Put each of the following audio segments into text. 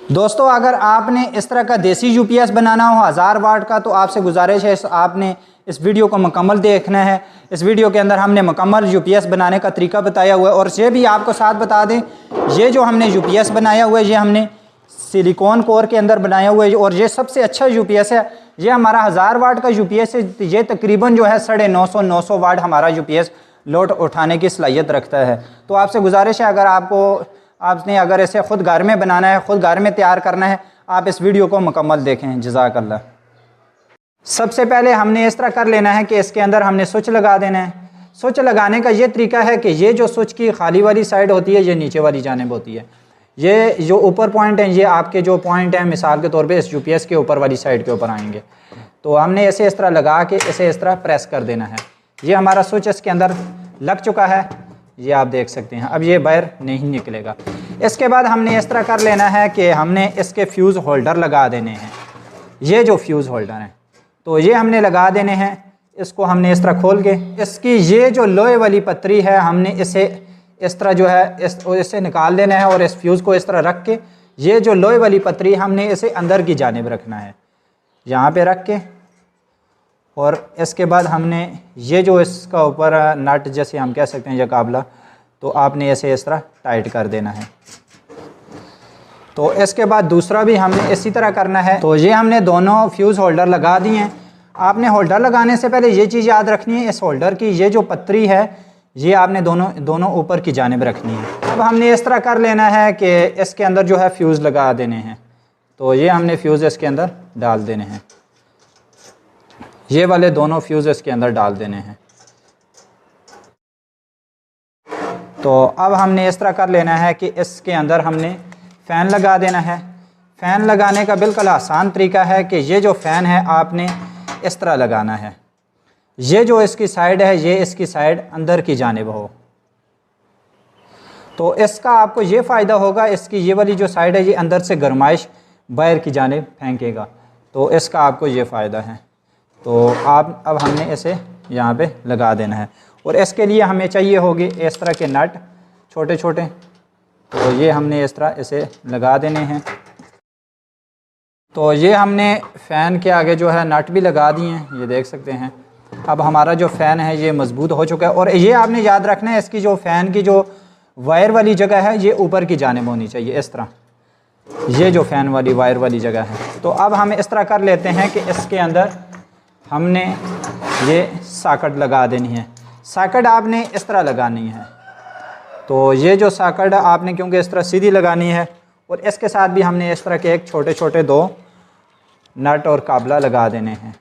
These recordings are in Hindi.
दोस्तों, अगर आपने इस तरह का देसी यूपीएस बनाना हो 1000 वाट का, तो आपसे गुजारिश है आपने इस वीडियो को मुकम्मल देखना है। इस वीडियो के अंदर हमने मुकम्मल यूपीएस बनाने का तरीका बताया हुआ है। और ये भी आपको साथ बता दें, ये जो हमने यूपीएस बनाया हुआ है ये हमने सिलिकॉन कोर के अंदर बनाया हुआ है और ये सबसे अच्छा यूपीएस है। ये हमारा 1000 वाट का यूपीएस है। ये तकरीबन जो है 950 वाट हमारा यूपीएस लोड उठाने की सलाहियत रखता है। तो आपसे गुजारिश है, अगर आपने अगर इसे ख़ुद घर में बनाना है, ख़ुद घर में तैयार करना है, आप इस वीडियो को मुकम्मल देखें। जज़ाकल्लाह। सबसे पहले हमने इस तरह कर लेना है कि इसके अंदर हमने स्विच लगा देना है। स्विच लगाने का ये तरीका है कि ये जो स्विच की खाली वाली साइड होती है ये नीचे वाली जानिब होती है। ये जो ऊपर पॉइंट हैं ये आपके जो पॉइंट हैं मिसाल के तौर पे इस यूपीएस के ऊपर वाली साइड के ऊपर आएंगे। तो हमने इसे इस तरह लगा के इसे इस तरह प्रेस कर देना है। ये हमारा स्विच इसके अंदर लग चुका है, ये आप देख सकते हैं। अब ये बाहर नहीं निकलेगा। इसके बाद हमने इस तरह कर लेना है कि हमने इसके फ्यूज़ होल्डर लगा देने हैं। ये जो फ्यूज़ होल्डर हैं तो ये हमने लगा देने हैं। इसको हमने इस तरह खोल के इसकी ये जो लोहे वाली पतरी है हमने इसे इस तरह जो है इससे निकाल देना है और इस फ्यूज़ को इस तरह रख के ये जो लोहे वाली पतरी हमने इसे अंदर की जानिब रखना है, यहाँ पे रख के। और इसके बाद हमने ये जो इसका ऊपर नट जैसे हम कह सकते हैं या काबला, तो आपने इसे इस तरह टाइट कर देना है। तो इसके बाद दूसरा भी हमने इसी तरह करना है। तो ये हमने दोनों फ्यूज़ होल्डर लगा दिए हैं। आपने होल्डर लगाने से पहले ये चीज़ याद रखनी है, इस होल्डर की ये जो पतरी है ये आपने दोनों ऊपर की जानिब रखनी है। अब हमने इस तरह कर लेना है कि इसके अंदर जो है फ्यूज़ लगा देने हैं। तो ये हमने फ्यूज़ इसके अंदर डाल देने हैं, ये वाले दोनों फ्यूज़ इसके अंदर डाल देने हैं। तो अब हमने इस तरह कर लेना है कि इसके अंदर हमने फ़ैन लगा देना है। फ़ैन लगाने का बिल्कुल आसान तरीका है कि ये जो फ़ैन है आपने इस तरह लगाना है। ये जो इसकी साइड है ये इसकी साइड अंदर की जानिब हो, तो इसका आपको ये फ़ायदा होगा। इसकी ये वाली जो साइड है ये अंदर से गर्माइश बाहर की जानिब फेंकेगा, तो इसका आपको ये फ़ायदा है। तो अब हमने इसे यहाँ पे लगा देना है। और इसके लिए हमें चाहिए होगी इस तरह के नट छोटे छोटे, तो ये हमने इस तरह इसे लगा देने हैं। तो ये हमने फ़ैन के आगे जो है नट भी लगा दिए हैं, ये देख सकते हैं। अब हमारा जो फ़ैन है ये मज़बूत हो चुका है। और ये आपने याद रखना है, इसकी जो फ़ैन की जो वायर वाली जगह है ये ऊपर की जानिब होनी चाहिए इस तरह, ये जो फ़ैन वाली वायर वाली जगह है। तो अब हम इस तरह कर लेते हैं कि इसके अंदर हमने ये सॉकेट लगा देनी है। सॉकेट आपने इस तरह लगानी है। तो ये जो सॉकेट आपने क्योंकि इस तरह सीधी लगानी है और इसके साथ भी हमने इस तरह के एक छोटे छोटे 2 नट और काबला लगा देने हैं।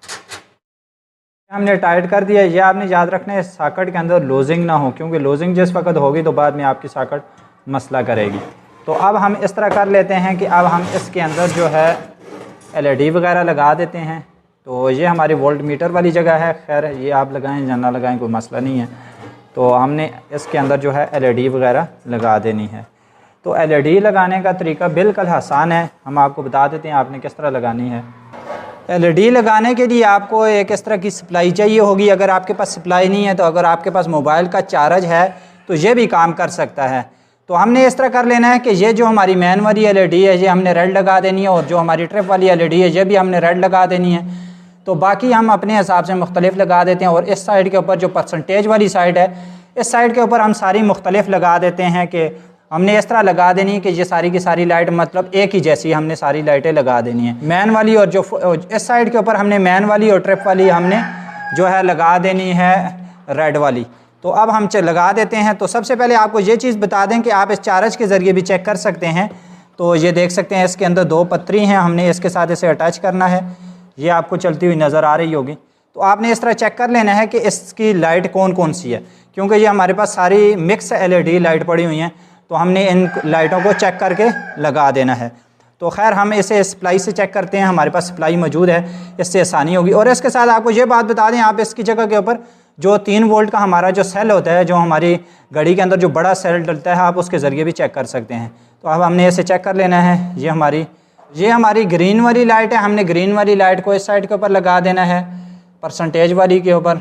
हमने टाइट कर दिया। ये आपने याद रखना है सॉकेट के अंदर लूजिंग ना हो, क्योंकि लूजिंग जिस वक्त होगी तो बाद में आपकी सॉकेट मसला करेगी। तो अब हम इस तरह कर लेते हैं कि अब हम इसके अंदर जो है LED वगैरह लगा देते हैं। तो ये हमारी वोल्ट मीटर वाली जगह है, खैर ये आप लगाएं या ना लगाएं कोई मसला नहीं है। तो हमने इसके अंदर जो है LED वगैरह लगा देनी है। तो LED लगाने का तरीका बिल्कुल आसान है, हम आपको बता देते हैं आपने किस तरह लगानी है। LED लगाने के लिए आपको एक इस तरह की सप्लाई चाहिए होगी। अगर आपके पास सप्लाई नहीं है तो अगर आपके पास मोबाइल का चार्ज है तो ये भी काम कर सकता है। तो हमने इस तरह कर लेना है कि ये जो हमारी मैन वाली LED है ये हमने रेड लगा देनी है, और जो हमारी ट्रिप वाली LED है ये भी हमने रेड लगा देनी है। तो बाकी हम अपने हिसाब से मुख्तलिफ लगा देते हैं। और इस साइड के ऊपर जो परसेंटेज वाली साइड है, इस साइड के ऊपर हम सारी मुख्तलिफ लगा देते हैं कि हमने इस तरह लगा देनी है कि ये सारी की सारी लाइट मतलब एक ही जैसी हमने सारी लाइटें लगा देनी है। मैन वाली और जो इस साइड के ऊपर हमने मैन वाली और ट्रिप वाली हमने जो है लगा देनी है रेड वाली। तो अब हम लगा देते हैं। तो सबसे पहले आपको ये चीज़ बता दें कि आप इस चार्ज के ज़रिए भी चेक कर सकते हैं। तो ये देख सकते हैं इसके अंदर 2 पतरी हैं, हमने इसके साथ इसे अटैच करना है। ये आपको चलती हुई नज़र आ रही होगी। तो आपने इस तरह चेक कर लेना है कि इसकी लाइट कौन कौन सी है, क्योंकि ये हमारे पास सारी मिक्स LED लाइट पड़ी हुई हैं। तो हमने इन लाइटों को चेक करके लगा देना है। तो खैर हम इसे सप्लाई से चेक करते हैं, हमारे पास सप्लाई मौजूद है, इससे आसानी होगी। और इसके साथ आपको ये बात बता दें, आप इसकी जगह के ऊपर जो 3 वोल्ट का हमारा जो सेल होता है, जो हमारी घड़ी के अंदर जो बड़ा सेल डलता है, आप उसके ज़रिए भी चेक कर सकते हैं। तो अब हमने इसे चेक कर लेना है। ये हमारी ग्रीन वाली लाइट है, हमने ग्रीन वाली लाइट को इस साइड के ऊपर लगा देना है परसेंटेज वाली के ऊपर।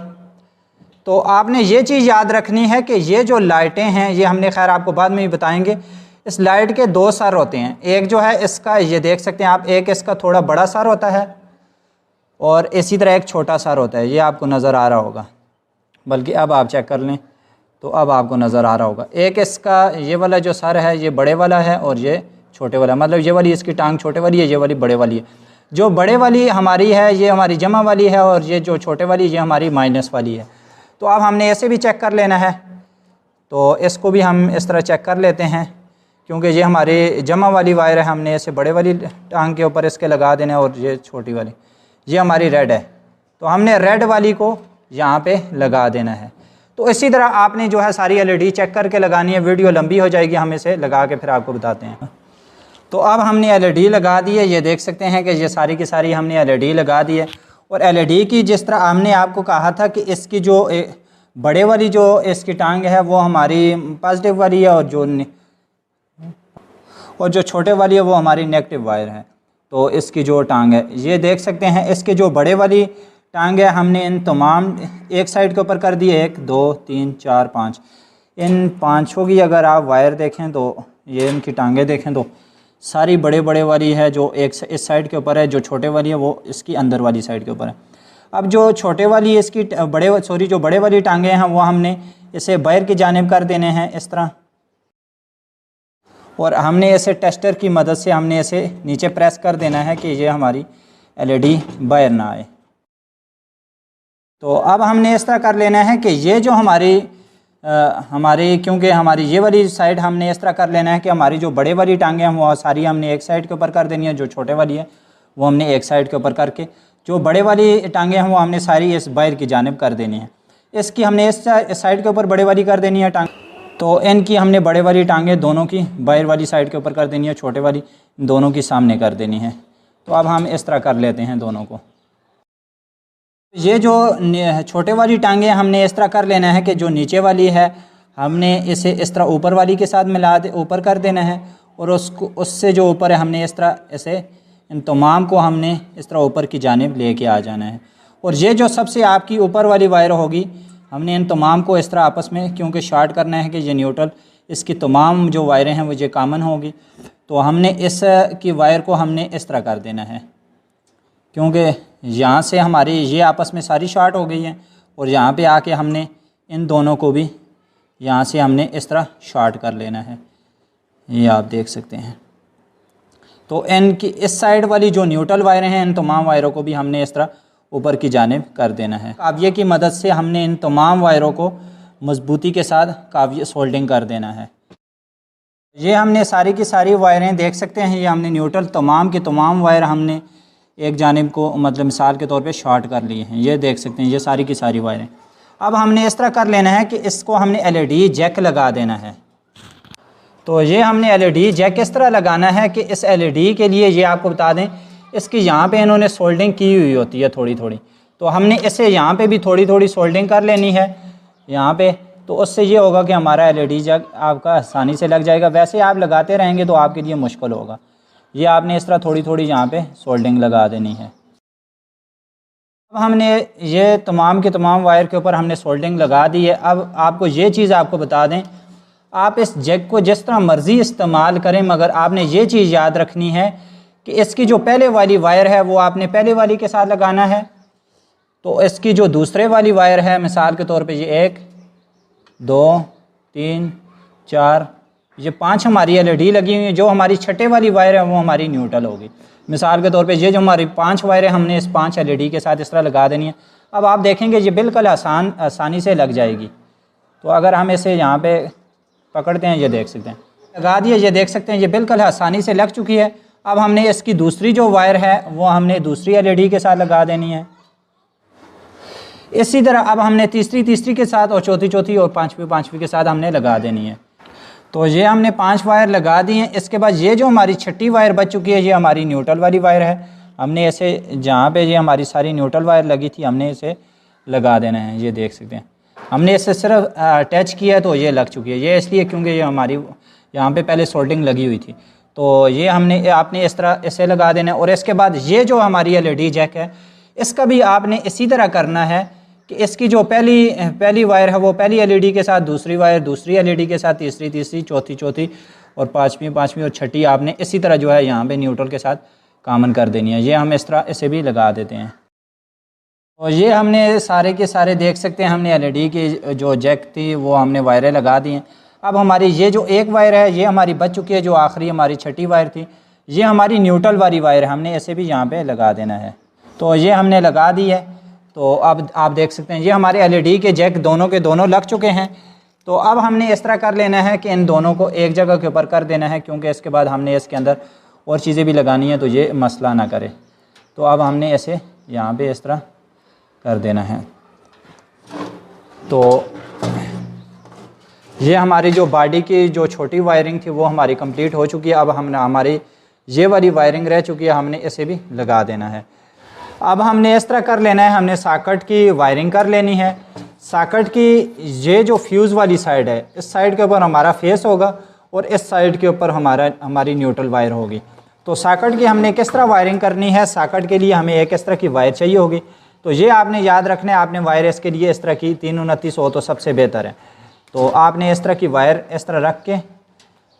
तो आपने ये चीज़ याद रखनी है कि ये जो लाइटें हैं ये हमने खैर आपको बाद में ही बताएंगे इस लाइट के दो सर होते हैं, एक जो है इसका ये देख सकते हैं आप, एक इसका थोड़ा बड़ा सर होता है और इसी तरह एक छोटा सर होता है, ये आपको नज़र आ रहा होगा, बल्कि अब आप चेक कर लें तो अब आपको नज़र आ रहा होगा। एक इसका ये वाला जो सर है ये बड़े वाला है और ये छोटे वाला, मतलब ये वाली इसकी टांग छोटे वाली है, ये वाली बड़े वाली है। जो बड़े वाली हमारी है ये हमारी जमा वाली है और ये जो छोटे वाली ये हमारी माइनस वाली है। तो अब हमने ऐसे भी चेक कर लेना है, तो इसको भी हम इस तरह चेक कर लेते हैं, क्योंकि ये हमारी जमा वाली वायर है, हमने ऐसे बड़े वाली टांग के ऊपर इसके लगा देना है और ये छोटी वाली ये हमारी रेड है, तो हमने रेड वाली को यहाँ पे लगा देना है। तो इसी तरह आपने जो है सारी एलईडी चेक करके लगानी है। वीडियो लंबी हो जाएगी, हम इसे लगा के फिर आपको बताते हैं। तो अब हमने एलईडी लगा दी है, ये देख सकते हैं कि ये सारी की सारी हमने एलईडी लगा दी है। और एलईडी की जिस तरह हमने आपको कहा था कि इसकी जो बड़े वाली जो इसकी टांग है वो हमारी पॉजिटिव वाली है और जो छोटे वाली है वो हमारी नेगेटिव वायर है। तो इसकी जो टांग है ये देख सकते हैं, इसके जो बड़े वाली टांग है हमने इन तमाम एक साइड के ऊपर कर दी, 1 2 3 4 5, इन पाँचों की अगर आप वायर देखें तो ये इनकी टांगें देखें तो सारी बड़े बड़े वाली है, जो एक इस साइड के ऊपर है, जो छोटे वाली है वो इसकी अंदर वाली साइड के ऊपर है। अब जो छोटे वाली इसकी जो बड़े वाली टांगें हैं वो हमने इसे बाहर की जानिब कर देने हैं इस तरह, और हमने इसे टेस्टर की मदद से हमने इसे नीचे प्रेस कर देना है कि ये हमारी एलईडी बाहर ना आए। तो अब हमने इस तरह कर लेना है कि ये जो हमारी क्योंकि हमारी ये वाली साइड हमने इस तरह कर लेना है कि हमारी जो बड़े वाली टांगें हैं वो सारी हमने एक साइड के ऊपर कर देनी है, जो छोटे वाली है वो हमने एक साइड के ऊपर करके, जो बड़े वाली टांगें हैं वो हमने सारी इस बाहर की जानिब कर देनी है। इसकी हमने इस साइड के ऊपर बड़े वाली कर देनी है टांग, तो इनकी हमने बड़े वाली टांगें दोनों की बाहर वाली साइड के ऊपर कर देनी है, छोटे वाली दोनों की सामने कर देनी है। तो अब हम इस तरह कर लेते हैं दोनों को। ये जो छोटे वाली टांगें हमने इस तरह कर लेना है कि जो नीचे वाली है हमने इसे इस तरह ऊपर वाली के साथ मिला दे, ऊपर कर देना है, और उससे जो ऊपर है हमने इस तरह ऐसे इन तमाम को हमने इस तरह ऊपर की जानिब लेके आ जाना है। और ये जो सबसे आपकी ऊपर वाली वायर होगी हमने इन तमाम को इस तरह आपस में क्योंकि शार्ट करना है कि ये न्यूट्रल, इसकी तमाम जो वायरें हैं वो ये कॉमन होगी, तो हमने इस की वायर को हमने इस तरह कर देना है, क्योंकि यहाँ से हमारी ये आपस में सारी शार्ट हो गई हैं और यहाँ पे आके हमने इन दोनों को भी यहाँ से हमने इस तरह शार्ट कर लेना है, ये आप देख सकते हैं। तो इनकी इस साइड वाली जो न्यूट्रल वायरें हैं इन तमाम वायरों को भी हमने इस तरह ऊपर की जानिब कर देना है। काविये की मदद से हमने इन तमाम वायरों को मजबूती के साथ काविये सोल्डिंग कर देना है। ये हमने सारी की सारी वायरें देख सकते हैं, ये हमने न्यूट्रल तमाम के तमाम वायर हमने एक जानिब को मतलब मिसाल के तौर पे शॉर्ट कर लिए हैं, ये देख सकते हैं ये सारी की सारी वायरें। अब हमने इस तरह कर लेना है कि इसको हमने एलईडी जैक लगा देना है। तो ये हमने एलईडी जैक इस तरह लगाना है कि इस एलईडी के लिए ये आपको बता दें इसकी यहाँ पे इन्होंने सोल्डिंग की हुई होती है थोड़ी थोड़ी, तो हमने इसे यहाँ पे भी थोड़ी थोड़ी सोल्डिंग कर लेनी है यहाँ पे, तो उससे ये होगा कि हमारा एलईडी जैक आपका आसानी से लग जाएगा। वैसे आप लगाते रहेंगे तो आपके लिए मुश्किल होगा, ये आपने इस तरह थोड़ी थोड़ी यहाँ पे सोल्डिंग लगा देनी है। अब हमने ये तमाम के तमाम वायर के ऊपर हमने सोल्डिंग लगा दी है। अब आपको ये चीज़ आपको बता दें, आप इस जैक को जिस तरह मर्ज़ी इस्तेमाल करें, मगर आपने ये चीज़ याद रखनी है कि इसकी जो पहले वाली वायर है वो आपने पहले वाली के साथ लगाना है, तो इसकी जो दूसरे वाली वायर है मिसाल के तौर पे ये 1 2 3 4 ये 5 हमारी एलईडी लगी हुई है, जो हमारी छठे वाली वायर है वो हमारी न्यूट्रल होगी। मिसाल के तौर पे ये जो हमारी 5 वायरें हमने इस 5 एलईडी के साथ इस तरह लगा देनी है। अब आप देखेंगे ये बिल्कुल आसानी से लग जाएगी। तो अगर हम इसे यहाँ पे पकड़ते हैं, ये देख सकते हैं लगा दिए, ये देख सकते हैं ये बिल्कुल आसानी से लग चुकी है। अब हमने इसकी दूसरी जो वायर है वो हमने दूसरी एलईडी के साथ लगा देनी है। इसी तरह अब हमने तीसरी के साथ और चौथी और पाँचवीं के साथ हमने लगा देनी है। तो ये हमने 5 वायर लगा दी हैं। इसके बाद ये जो हमारी छठी वायर बच चुकी है ये हमारी न्यूट्रल वाली वायर है। हमने इसे जहाँ पे ये हमारी सारी न्यूट्रल वायर लगी थी हमने इसे लगा देना है। ये देख सकते हैं हमने इसे सिर्फ अटैच किया है तो ये लग चुकी है। ये इसलिए क्योंकि ये हमारी यहाँ पे पहले सोल्डिंग लगी हुई थी, तो ये आपने इस तरह इसे लगा देना है। और इसके बाद ये जो हमारी एलईडी जैक है इसका भी आपने इसी तरह करना है कि इसकी जो पहली वायर है वो पहली एलईडी के साथ, दूसरी वायर दूसरी एलईडी के साथ, तीसरी चौथी और पाँचवीं और छठी आपने इसी तरह जो है यहाँ पे न्यूट्रल के साथ कॉमन कर देनी है। ये हम इस तरह इसे भी लगा देते हैं। और ये हमने सारे के सारे देख सकते हैं, हमने एलईडी की जो जैक थी वो हमने वायरें लगा दी हैं। अब हमारी ये जो एक वायर है ये हमारी बच चुकी है, जो आखिरी हमारी छठी वायर थी ये हमारी न्यूट्रल वाली वायर है, हमने इसे भी यहाँ पे लगा देना है। तो ये हमने लगा दी है। तो अब आप देख सकते हैं ये हमारे एलईडी के जैक दोनों के दोनों लग चुके हैं। तो अब हमने इस तरह कर लेना है कि इन दोनों को एक जगह के ऊपर कर देना है, क्योंकि इसके बाद हमने इसके अंदर और चीज़ें भी लगानी है तो ये मसला ना करे। तो अब हमने इसे यहाँ पे इस तरह कर देना है। तो ये हमारी जो बॉडी की जो छोटी वायरिंग थी वो हमारी कंप्लीट हो चुकी है। अब हमने हमारी ये वाली वायरिंग रह चुकी है, हमने इसे भी लगा देना है। अब हमने इस तरह कर लेना है, हमने सॉकेट की वायरिंग कर लेनी है। सॉकेट की ये जो फ्यूज़ वाली साइड है इस साइड के ऊपर हमारा फेस होगा और इस साइड के ऊपर हमारी न्यूट्रल वायर होगी। तो सॉकेट की हमने किस तरह वायरिंग करनी है, सॉकेट के लिए हमें एक इस तरह की वायर चाहिए होगी। तो ये आपने याद रखना है, आपने वायर इसके लिए इस तरह की 329 हो तो सबसे बेहतर है। तो आपने इस तरह की वायर इस तरह रख के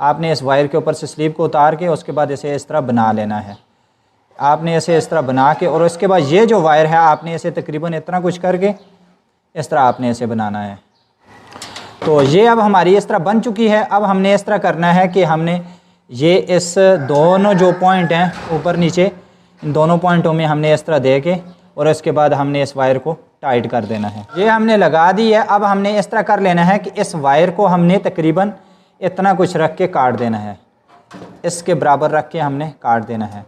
आपने इस वायर के ऊपर से स्लीव को उतार के उसके बाद इसे इस तरह बना लेना है। आपने इसे इस तरह बना के और उसके बाद ये जो वायर है आपने इसे तकरीबन इतना कुछ करके इस तरह आपने इसे बनाना है। तो ये अब हमारी इस तरह बन चुकी है। अब हमने इस तरह करना है कि हमने ये इस दोनों जो पॉइंट हैं ऊपर नीचे, इन दोनों पॉइंटों में हमने इस तरह दे के और उसके बाद हमने इस वायर को टाइट कर देना है। ये हमने लगा दी है। अब हमने इस तरह कर लेना है कि इस वायर को हमने तकरीबन इतना कुछ रख के काट देना है, इसके बराबर रख के हमने काट देना है।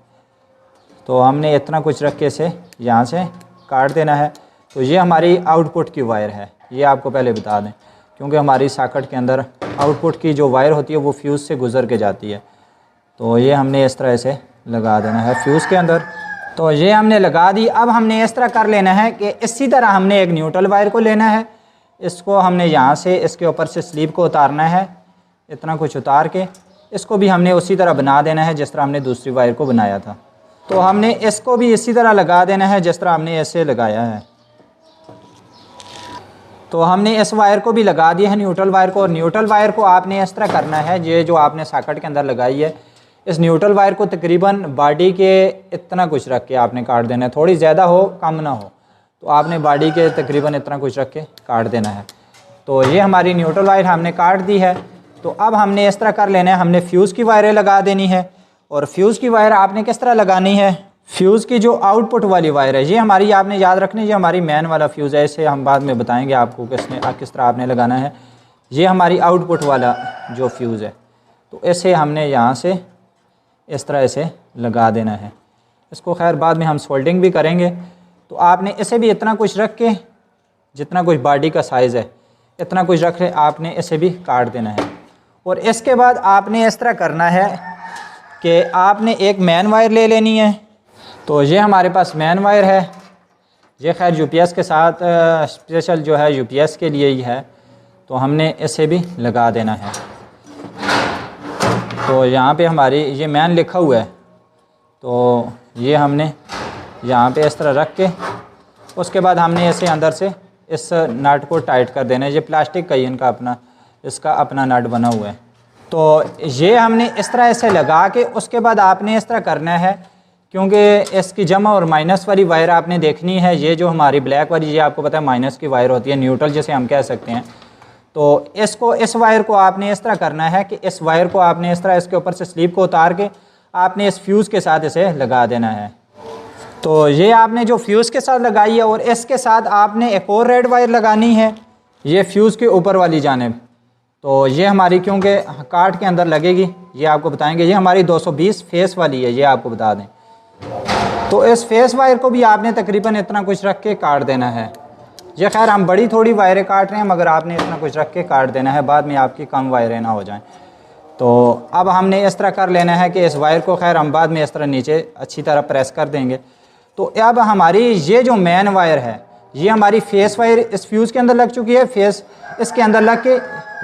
तो हमने इतना कुछ रख के इसे यहाँ से काट देना है। तो ये हमारी आउटपुट की वायर है, ये आपको पहले बता दें, क्योंकि हमारी सॉकेट के अंदर आउटपुट की जो वायर होती है वो फ्यूज़ से गुज़र के जाती है। तो ये हमने इस तरह से लगा देना है फ्यूज़ के अंदर। तो ये हमने लगा दी। अब हमने इस तरह कर लेना है कि इसी तरह हमने एक न्यूट्रल वायर को लेना है, इसको हमने यहाँ से इसके ऊपर से स्लीव को उतारना है, इतना कुछ उतार के इसको भी हमने उसी तरह बना देना है जिस तरह हमने दूसरी वायर को बनाया था। तो हमने इसको भी इसी तरह लगा देना है जिस तरह हमने ऐसे लगाया है। तो हमने इस वायर को भी लगा दिया है, न्यूट्रल वायर को। और न्यूट्रल वायर को आपने इस तरह करना है, ये जो आपने सॉकेट के अंदर लगाई है इस न्यूट्रल वायर को तकरीबन बॉडी के इतना कुछ रख के आपने काट देना है, थोड़ी ज़्यादा हो कम ना हो। तो आपने बॉडी के तकरीबन इतना कुछ रख के काट देना है। तो ये हमारी न्यूट्रल वायर हमने काट दी है। तो अब हमने इस तरह कर लेना है, हमने फ्यूज़ की वायरें लगा देनी है। और फ्यूज़ की वायर आपने किस तरह लगानी है, फ्यूज़ की जो आउटपुट वाली वायर है ये हमारी आपने याद रखनी है, ये हमारी मैन वाला फ्यूज़ है, इसे हम बाद में बताएंगे आपको किस तरह आपने लगाना है। ये हमारी आउटपुट वाला जो फ्यूज़ है, तो इसे हमने यहाँ से इस तरह इसे लगा देना है। इसको खैर बाद में हम सोल्डिंग भी करेंगे। तो आपने इसे भी इतना कुछ रख के, जितना कुछ बॉडी का साइज़ है इतना कुछ रख के आपने इसे भी काट देना है। और इसके बाद आपने इस तरह करना है कि आपने एक मैन वायर ले लेनी है। तो ये हमारे पास मैन वायर है, ये खैर यूपीएस के साथ स्पेशल जो है यूपीएस के लिए ही है। तो हमने इसे भी लगा देना है। तो यहाँ पे हमारी ये मैन लिखा हुआ है, तो ये हमने यहाँ पे इस तरह रख के उसके बाद हमने इसे अंदर से इस नट को टाइट कर देना है। ये प्लास्टिक का ही इसका अपना नट बना हुआ है। तो ये हमने इस तरह इसे लगा के उसके बाद आपने इस तरह करना है, क्योंकि इसकी जमा और माइनस वाली वायर आपने देखनी है। ये जो हमारी ब्लैक वाली, ये आपको पता है माइनस की वायर होती है, न्यूट्रल जिसे हम कह सकते हैं। तो इस वायर को आपने इस तरह करना है कि इस वायर को आपने इस तरह इसके ऊपर से स्लीव को उतार के आपने इस फ्यूज़ के साथ इसे लगा देना है। तो ये आपने जो फ्यूज़ के साथ लगाई है और इसके साथ आपने एक और रेड वायर लगानी है, ये फ्यूज़ के ऊपर वाली जानिब। तो ये हमारी क्योंकि कार्ड के अंदर लगेगी, ये आपको बताएंगे। ये हमारी 220 फेस वाली है, ये आपको बता दें। तो इस फेस वायर को भी आपने तकरीबन इतना कुछ रख के काट देना है। ये खैर हम बड़ी थोड़ी वायरें काट रहे हैं, मगर आपने इतना कुछ रख के काट देना है, बाद में आपकी कम वायरें ना हो जाएं। तो अब हमने इस तरह कर लेना है कि इस वायर को खैर हम बाद में इस तरह नीचे अच्छी तरह प्रेस कर देंगे। तो अब हमारी ये जो मेन वायर है ये हमारी फेस वायर इस फ्यूज़ के अंदर लग चुकी है, फेस इसके अंदर लग के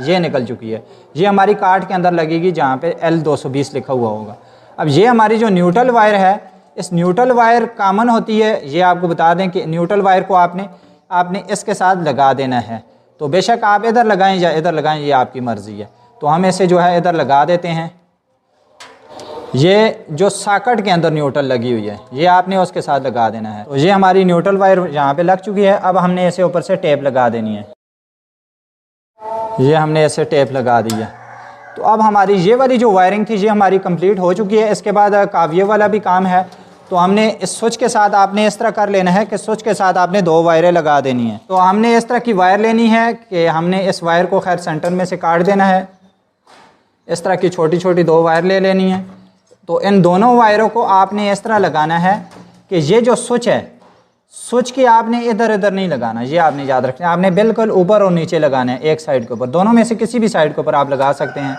ये निकल चुकी है। ये हमारी कार्ड के अंदर लगेगी जहाँ पे L220 लिखा हुआ होगा। अब ये हमारी जो न्यूट्रल वायर है, इस न्यूट्रल वायर कॉमन होती है। ये आपको बता दें कि न्यूट्रल वायर को आपने इसके साथ लगा देना है। तो बेशक आप इधर लगाएं या इधर लगाएं, ये आपकी मर्ज़ी है। तो हम इसे जो है इधर लगा देते हैं। ये जो सॉकेट के अंदर न्यूट्रल लगी हुई है ये आपने उसके साथ लगा देना है। तो ये हमारी न्यूट्रल वायर यहाँ पे लग चुकी है। अब हमने इसे ऊपर से टेप लगा देनी है। ये हमने इसे टेप लगा दी है। तो अब हमारी ये वाली जो वायरिंग थी ये हमारी कंप्लीट हो चुकी है। इसके बाद काविये वाला भी काम है। तो हमने इस स्विच के साथ आपने इस तरह कर लेना है कि स्विच के साथ आपने 2 वायरें लगा देनी है। तो हमने इस तरह की वायर लेनी है कि हमने इस वायर को खैर सेंटर में से काट देना है। इस तरह की छोटी छोटी 2 वायर ले लेनी है। तो इन दोनों वायरों को आपने इस तरह लगाना है कि ये जो स्विच है, स्विच की आपने इधर इधर नहीं लगाना, ये आपने याद रखना है। आपने बिल्कुल ऊपर और नीचे लगाना है, एक साइड के ऊपर, दोनों में से किसी भी साइड के ऊपर आप लगा सकते हैं,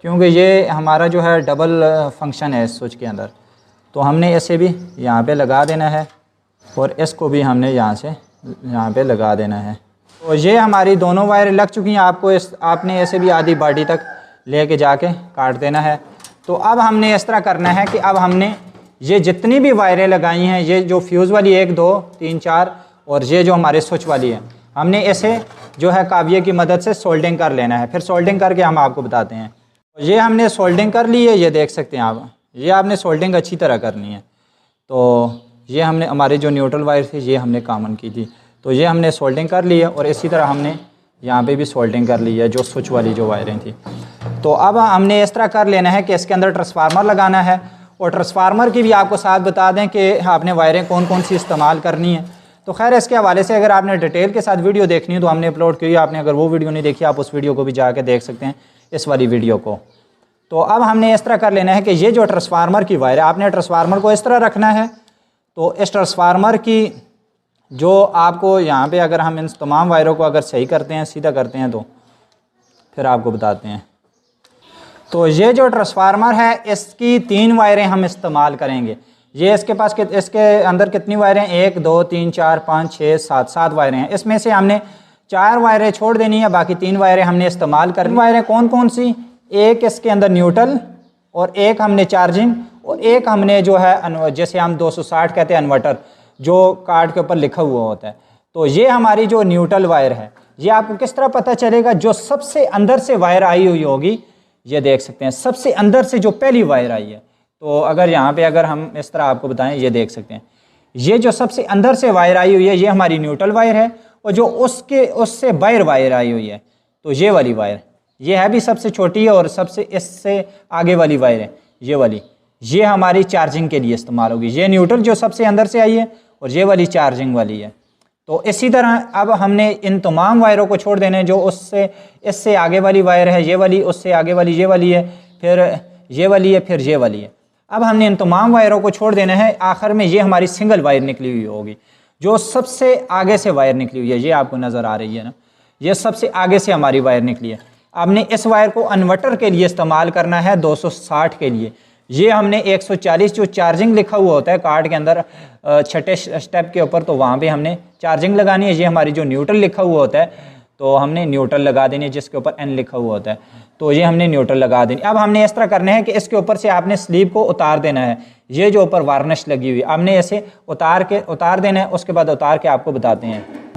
क्योंकि ये हमारा जो है डबल फंक्शन है इस स्विच के अंदर। तो हमने इसे भी यहाँ पे लगा देना है और इसको भी हमने यहाँ से यहाँ पे लगा देना है। तो ये हमारी दोनों वायर लग चुकी हैं। आपने इसे भी आधी बाडी तक लेके जाके काट देना है। तो अब हमने इस तरह करना है कि अब हमने ये जितनी भी वायरें लगाई हैं, ये जो फ्यूज़ वाली 1 2 3 4 और ये जो हमारे स्विच वाली है, हमने इसे जो है काविये की मदद से सोल्डिंग कर लेना है। फिर सोल्डिंग करके हम आपको बताते हैं। ये हमने सोल्डिंग कर ली है, ये देख सकते हैं आप। ये आपने सोल्डिंग अच्छी तरह करनी है। तो ये हमने हमारी जो न्यूट्रल वायर थी ये हमने कॉमन की थी, तो ये हमने सोल्डिंग कर ली है। और इसी तरह हमने यहाँ पे भी सोल्डिंग कर ली है जो स्विच वाली जो वायरें थी। तो अब हमने इस तरह कर लेना है कि इसके अंदर ट्रांसफार्मर लगाना है। और ट्रांसफार्मर की भी आपको साथ बता दें कि आपने वायरें कौन कौन सी इस्तेमाल करनी है। तो खैर इसके हवाले से अगर आपने डिटेल के साथ वीडियो देखनी है तो हमने अपलोड की। आपने अगर वो वीडियो नहीं देखी आप उस वीडियो को भी जाके देख सकते हैं, इस वाली वीडियो को। तो अब हमने इस तरह कर लेना है कि ये जो ट्रांसफार्मर की वायर है, आपने ट्रांसफार्मर को इस तरह रखना है। तो इस ट्रांसफार्मर की जो आपको यहाँ पे अगर हम इन तमाम वायरों को अगर सही करते हैं, सीधा करते हैं, तो फिर आपको बताते हैं। तो ये जो ट्रांसफार्मर है इसकी 3 वायरें हम इस्तेमाल करेंगे। ये इसके पास इसके अंदर कितनी वायरें, 1 2 3 4 5 6 7 वायरें हैं। इसमें से हमने 4 वायरें छोड़ देनी है, बाकी 3 वायरें हमने इस्तेमाल करनी। वायरें कौन कौन सी, एक इसके अंदर न्यूट्रल और एक हमने चार्जिंग और एक हमने जो है जैसे हम 260 कहते हैं इन्वर्टर, जो कार्ड के ऊपर लिखा हुआ होता है। तो ये हमारी जो न्यूट्रल वायर है, ये आपको किस तरह पता चलेगा, जो सबसे अंदर से वायर आई हुई होगी, ये देख सकते हैं सबसे अंदर से जो पहली वायर आई है। तो अगर यहाँ पे अगर हम इस तरह आपको बताएं, ये देख सकते हैं ये जो सबसे अंदर से वायर आई हुई है ये हमारी न्यूट्रल वायर है। और जो उससे बाहर वायर आई हुई है, तो ये वाली वायर, ये है भी सबसे छोटी है और सबसे इससे आगे वाली वायर है ये वाली, ये हमारी चार्जिंग के लिए इस्तेमाल होगी। ये न्यूट्रल जो सबसे अंदर से आई है और ये वाली चार्जिंग वाली है। तो इसी तरह अब हमने इन तमाम वायरों को छोड़ देने, जो इससे आगे वाली वायर है ये वाली, उससे आगे वाली ये वाली है, फिर ये वाली है, फिर ये वाली है। अब हमने इन तमाम वायरों को छोड़ देना है। आखिर में ये हमारी सिंगल वायर निकली हुई होगी, जो सबसे आगे से वायर निकली हुई है, ये आपको नज़र आ रही है ना, ये सबसे आगे से हमारी वायर निकली है। आपने इस वायर को इन्वर्टर के लिए इस्तेमाल करना है 260 के लिए। ये हमने 140 जो चार्जिंग लिखा हुआ होता है कार्ड के अंदर छठे स्टेप के ऊपर, तो वहाँ पे हमने चार्जिंग लगानी है। ये हमारी जो न्यूट्रल लिखा हुआ होता है, तो हमने न्यूट्रल लगा देनी है, जिसके ऊपर एन लिखा हुआ होता है, तो ये हमने न्यूट्रल लगा देनी। अब हमने इस तरह करना है कि इसके ऊपर से आपने स्लीव को उतार देना है। ये जो ऊपर वार्निश लगी हुई, आपने इसे उतार देना है। उसके बाद उतार के आपको बताते हैं।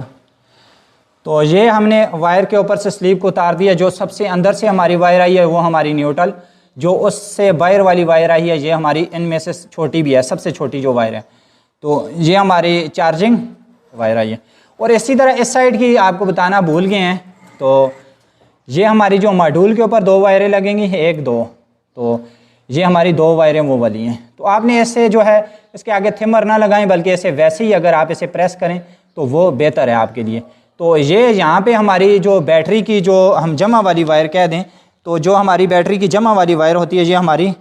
तो ये हमने वायर के ऊपर से स्लीव को उतार दिया। जो सबसे अंदर से हमारी वायर आई है वो हमारी न्यूट्रल, जो उससे बाहर वाली वायर आई है ये हमारी इनमें से छोटी भी है, सबसे छोटी जो वायर है, तो ये हमारी चार्जिंग वायर आई है। और इसी तरह इस साइड की आपको बताना भूल गए हैं, तो ये हमारी जो मॉड्यूल के ऊपर 2 वायरें लगेंगी, 1 2, तो ये हमारी 2 वायरें वो वाली हैं। तो आपने ऐसे जो है इसके आगे थिमर ना लगाएं, बल्कि ऐसे वैसे ही अगर आप इसे प्रेस करें तो वो बेहतर है आपके लिए। तो ये यहाँ पे हमारी जो बैटरी की जो हम जमा वाली वायर कह दें, तो जो हमारी बैटरी की जमा वाली वायर होती है ये हमारी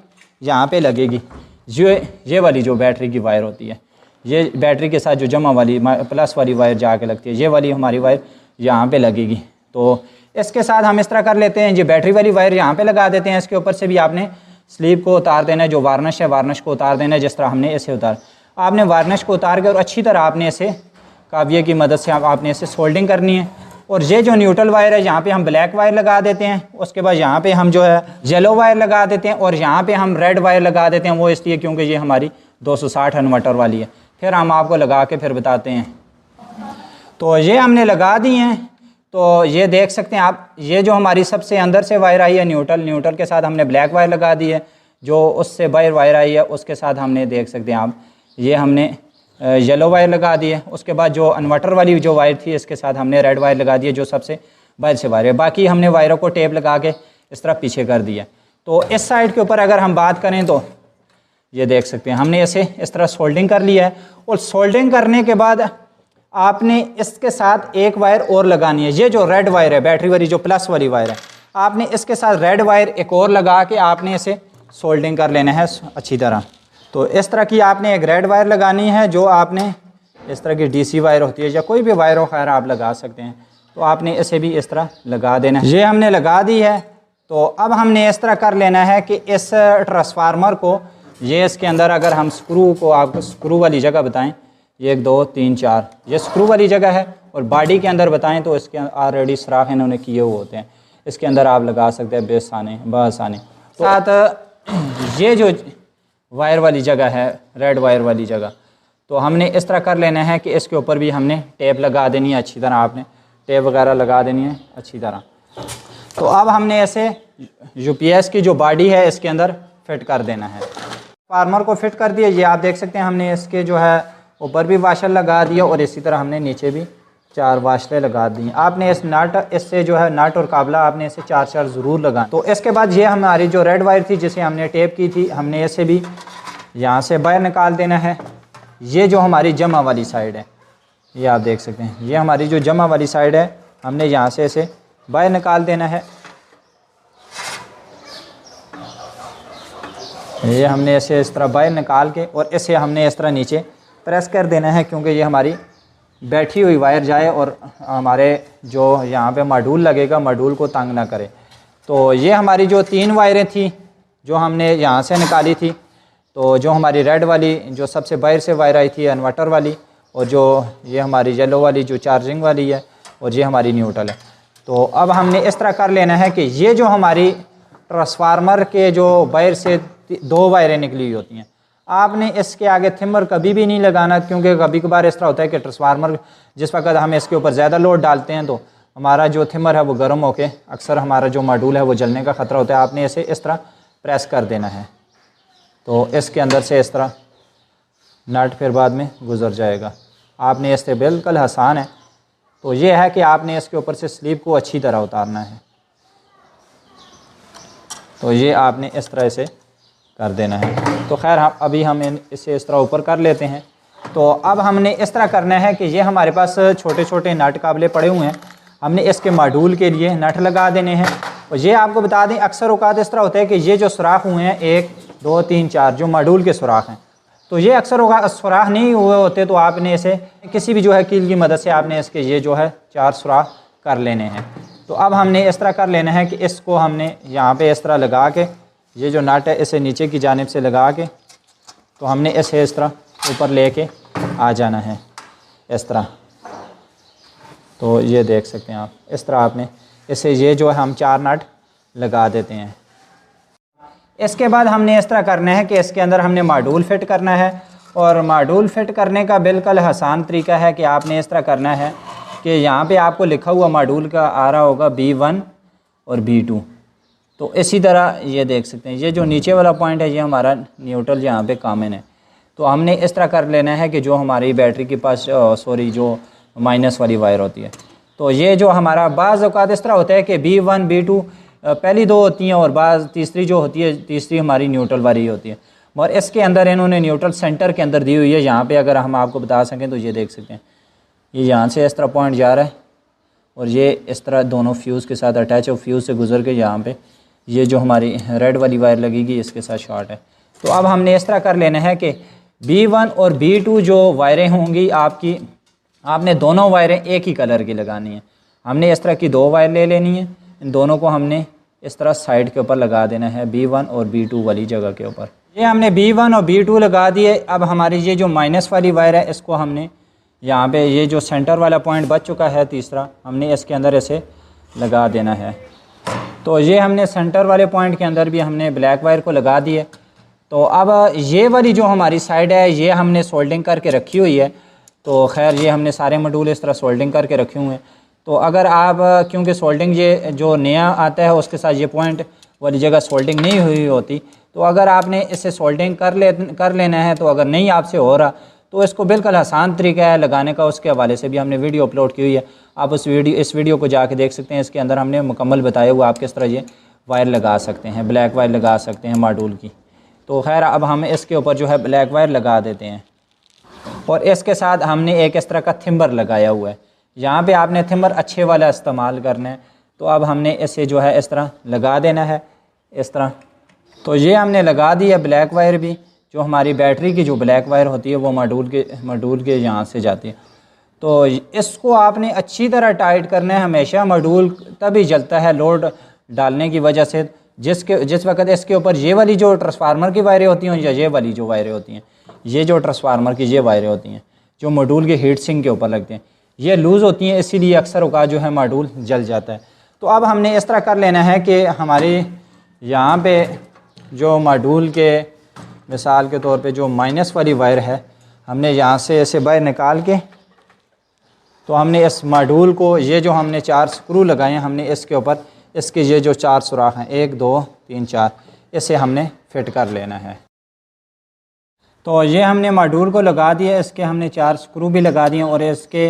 यहाँ पे लगेगी। ये वाली जो बैटरी की वायर होती है, ये बैटरी के साथ जो जमा वाली प्लस वाली वायर जाके लगती है, ये वाली हमारी वायर यहाँ पे लगेगी। तो इसके साथ हम इस तरह कर लेते हैं, ये बैटरी वाली वायर यहाँ पे लगा देते हैं। इसके ऊपर से भी आपने स्लीव को उतार देना है, जो वार्निश है वार्निश को उतार देना है, जिस तरह हमने इसे आपने वार्निश को उतार के और अच्छी तरह आपने इसे काविये की मदद से आपने इसे सोल्डिंग करनी है। और ये जो न्यूट्रल वायर है यहाँ पे हम ब्लैक वायर लगा देते हैं, उसके बाद यहाँ पे हम जो है येलो वायर लगा देते हैं, और यहाँ पे हम रेड वायर लगा देते हैं। वो इसलिए क्योंकि ये हमारी 260 इन्वर्टर वाली है। फिर हम आपको लगा के फिर बताते हैं। तो ये हमने लगा दी हैं। तो ये देख सकते हैं आप, ये जो हमारी सबसे अंदर से वायर आई है न्यूट्रल के साथ हमने ब्लैक वायर लगा दी है। जो उससे बाहर वायर आई है उसके साथ हमने देख सकते हैं आप, ये हमने येलो वायर लगा दी है। उसके बाद जो इन्वर्टर वाली जो वायर थी इसके साथ हमने रेड वायर लगा दी है, जो सबसे बाहर से वायर है। बाकी हमने वायरों को टेप लगा के इस तरह पीछे कर दिया। तो इस साइड के ऊपर अगर हम बात करें तो ये देख सकते हैं हमने इसे इस तरह सोल्डिंग कर लिया है। और सोल्डिंग करने के बाद आपने इसके साथ एक वायर और लगानी है। ये जो रेड वायर है, बैटरी वाली जो प्लस वाली वायर है, आपने इसके साथ रेड वायर एक और लगा के आपने इसे सोल्डिंग कर लेना है अच्छी तरह। तो इस तरह की आपने एक रेड वायर लगानी है, जो आपने इस तरह की डीसी वायर होती है या कोई भी वायर हो, खैर आप लगा सकते हैं। तो आपने इसे भी इस तरह लगा देना है। ये हमने लगा दी है। तो अब हमने इस तरह कर लेना है कि इस ट्रांसफार्मर को, ये इसके अंदर अगर हम स्क्रू को, आपको स्क्रू वाली जगह बताएं, ये 1 2 3 4 ये स्क्रू वाली जगह है। और बॉडी के अंदर बताएं तो इसके ऑलरेडी सुराख इन्होंने किए हुए होते हैं, इसके अंदर आप लगा सकते हैं बेआसानी। तो साथ ये जो वायर वाली जगह है, रेड वायर वाली जगह, तो हमने इस तरह कर लेना है कि इसके ऊपर भी हमने टेप लगा देनी है अच्छी तरह। आपने टेप वगैरह लगा देनी है अच्छी तरह। तो अब हमने ऐसे यूपीएस की जो बॉडी है इसके अंदर फिट कर देना है। फार्मर को फिट कर दिया। ये आप देख सकते हैं हमने इसके जो है ऊपर भी वाशर लगा दिया और इसी तरह हमने नीचे भी 4 वाशरें लगा दी। आपने इस नट, इससे जो है नट और काबला आपने इसे 4 ज़रूर लगा। तो इसके बाद ये हमारी जो रेड वायर थी जिसे हमने टेप की थी, हमने इसे भी यहाँ से बाहर निकाल देना है। ये जो हमारी जमा वाली साइड है, ये आप देख सकते हैं, ये हमारी जो जमा वाली साइड है, हमने यहाँ से इसे बाहर निकाल देना है। ये हमने इसे इस तरह बाहर निकाल के और इसे हमने इस तरह नीचे प्रेस कर देना है, क्योंकि ये हमारी बैठी हुई वायर जाए और हमारे जो यहाँ पे मॉड्यूल लगेगा, मॉड्यूल को तंग ना करे। तो ये हमारी जो 3 वायरें थी जो हमने यहाँ से निकाली थी, तो जो हमारी रेड वाली जो सबसे बाहर से वायर आई थी इन्वर्टर वाली, और जो ये हमारी येलो वाली जो चार्जिंग वाली है, और ये हमारी न्यूट्रल है। तो अब हमने इस तरह कर लेना है कि ये जो हमारी ट्रांसफार्मर के जो बाहर से 2 वायरें निकली हुई होती हैं, आपने इसके आगे थिमर कभी भी नहीं लगाना, क्योंकि कभी कभार इस तरह होता है कि ट्रांसफार्मर जिस वक्त हम इसके ऊपर ज़्यादा लोड डालते हैं तो हमारा जो थिमर है वो गर्म होकर अक्सर हमारा जो मॉड्यूल है वो जलने का ख़तरा होता है। आपने इसे इस तरह प्रेस कर देना है, तो इसके अंदर से इस तरह नट फिर बाद में गुजर जाएगा। आपने इससे बिल्कुल आसान है। तो ये है कि आपने इसके ऊपर से स्लीव को अच्छी तरह उतारना है। तो ये आपने इस तरह से कर देना है। तो खैर हम इसे इस तरह ऊपर कर लेते हैं। तो अब हमने इस तरह करना है कि ये हमारे पास छोटे छोटे नट काबले पड़े हुए हैं, हमने इसके मॉड्यूल के लिए नट लगा देने हैं। और ये आपको बता दें, अक्सर औकात इस तरह होता है कि ये जो सुराख हुए हैं 1 2 3 4 जो मॉड्यूल के सुराख हैं, तो ये अक्सर सुराख नहीं हुए होते, तो आपने इसे किसी भी जो है कील की मदद से आपने इसके ये जो है 4 सुराख कर लेने हैं। तो अब हमने इस तरह कर लेना है कि इसको हमने यहाँ पे इस तरह लगा के, ये जो नट है इसे नीचे की जानिब से लगा के, तो हमने इसे इस तरह ऊपर लेके आ जाना है इस तरह। तो ये देख सकते हैं आप, इस तरह आपने इसे ये जो है हम 4 नट लगा देते हैं। इसके बाद हमने इस तरह करना है कि इसके अंदर हमने मॉड्यूल फिट करना है। और मॉड्यूल फिट करने का बिल्कुल आसान तरीका है कि आपने इस तरह करना है कि यहाँ पे आपको लिखा हुआ मॉड्यूल का आ रहा होगा B1 और B2। तो इसी तरह ये देख सकते हैं, ये जो नीचे वाला पॉइंट है ये हमारा न्यूट्रल यहाँ पे कॉमन है। तो हमने इस तरह कर लेना है कि जो हमारी बैटरी के पास जो माइनस वाली वायर होती है, तो ये जो हमारा बाज़ औक़ात इस तरह होता है कि B1 B2 पहली 2 होती हैं और बाज़ तीसरी जो होती है, तीसरी हमारी न्यूट्रल वाली होती है। और इसके अंदर इन्होंने न्यूट्रल सेंटर के अंदर दी हुई है। यहाँ पे अगर हम आपको बता सकें तो ये देख सकते हैं, ये यहाँ से इस तरह पॉइंट जा रहा है और ये इस तरह दोनों फ्यूज़ के साथ अटैच है। फ्यूज़ से गुजर के यहाँ पे ये जो हमारी रेड वाली वायर लगेगी इसके साथ शॉर्ट है। तो अब हमने इस तरह कर लेना है कि B1 और B2 जो वायरें होंगी आपकी, आपने दोनों वायरें एक ही कलर की लगानी है। हमने इस तरह की 2 वायर ले लेनी है, इन दोनों को हमने इस तरह साइड के ऊपर लगा देना है B1 और B2 वाली जगह के ऊपर। ये हमने B1 और B2 लगा दिए। अब हमारी ये जो माइनस वाली वायर है इसको हमने यहाँ पे, ये जो सेंटर वाला पॉइंट बच चुका है तीसरा, हमने इसके अंदर इसे लगा देना है। तो ये हमने सेंटर वाले पॉइंट के अंदर भी हमने ब्लैक वायर को लगा दिए। तो अब ये वाली जो हमारी साइड है ये हमने सोल्डिंग करके रखी हुई है। तो खैर ये हमने सारे मॉड्यूल इस तरह सोल्डिंग करके रखे हुए हैं। तो अगर आप क्योंकि सोल्डिंग ये जो नया आता है उसके साथ ये पॉइंट वाली जगह सोल्डिंग नहीं हुई होती, तो अगर आपने इसे सोल्डिंग कर लेना है, तो अगर नहीं आपसे हो रहा तो इसको बिल्कुल आसान तरीका है लगाने का। उसके हवाले से भी हमने वीडियो अपलोड की हुई है, आप इस वीडियो को जाके देख सकते हैं। इसके अंदर हमने मुकम्मल बताया हुआ आप किस तरह ये वायर लगा सकते हैं, ब्लैक वायर लगा सकते हैं मॉड्यूल की। तो खैर अब हम इसके ऊपर जो है ब्लैक वायर लगा देते हैं और इसके साथ हमने एक इस तरह का थिम्बर लगाया हुआ है। यहाँ पे आपने थिम्बर अच्छे वाला इस्तेमाल करना है। तो अब हमने इसे जो है इस तरह लगा देना है, इस तरह। तो ये हमने लगा दी है ब्लैक वायर भी, जो हमारी बैटरी की जो ब्लैक वायर होती है वो मॉड्यूल के यहाँ से जाती है। तो इसको आपने अच्छी तरह टाइट करना है हमेशा। मॉड्यूल तभी जलता है लोड डालने की वजह से, जिस वक्त इसके ऊपर ये वाली जो ट्रांसफार्मर की वायरें होती हैं या ये वाली जो वायरें होती हैं, ये जो ट्रांसफार्मर की ये वायरें होती हैं जो मॉड्यूल के हीट सिंक के ऊपर लगते हैं, ये लूज़ होती हैं, इसीलिए अक्सर औक़ात जो है मॉड्यूल जल जाता है। तो अब हमने इस तरह कर लेना है कि हमारी यहाँ पे जो मॉड्यूल के मिसाल के तौर पे जो माइनस वाली वायर है, हमने यहाँ से ऐसे बाहर निकाल के, तो हमने इस मॉड्यूल को, ये जो हमने 4 स्क्रू लगाए हैं, हमने इसके ऊपर इसके ये जो 4 सुराख हैं 1 2 3 4, इसे हमने फिट कर लेना है। तो ये हमने मॉड्यूल को लगा दिया, इसके हमने 4 स्क्रू भी लगा दिए और इसके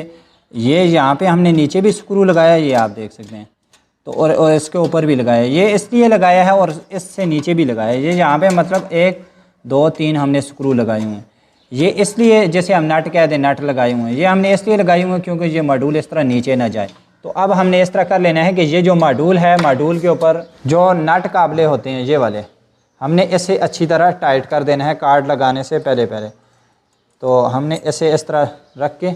ये यहाँ पे हमने नीचे भी स्क्रू लगाया, ये आप देख सकते हैं। तो और इसके ऊपर भी लगाया, ये इसलिए लगाया है और इससे नीचे भी लगाया है। ये यहाँ पे मतलब 1 2 3 हमने स्क्रू लगाए हुए हैं। ये इसलिए जैसे हम नट कह दें, नट लगाए हुए हैं, ये हमने इसलिए लगाए हुए हैं क्योंकि ये मॉड्यूल इस तरह नीचे ना जाए। तो अब हमने इस तरह कर लेना है कि ये जो मॉड्यूल है, मॉड्यूल के ऊपर जो नट काबले होते हैं ये वाले, हमने इसे अच्छी तरह टाइट कर देना है कार्ड लगाने से पहले। तो हमने इसे इस तरह रख के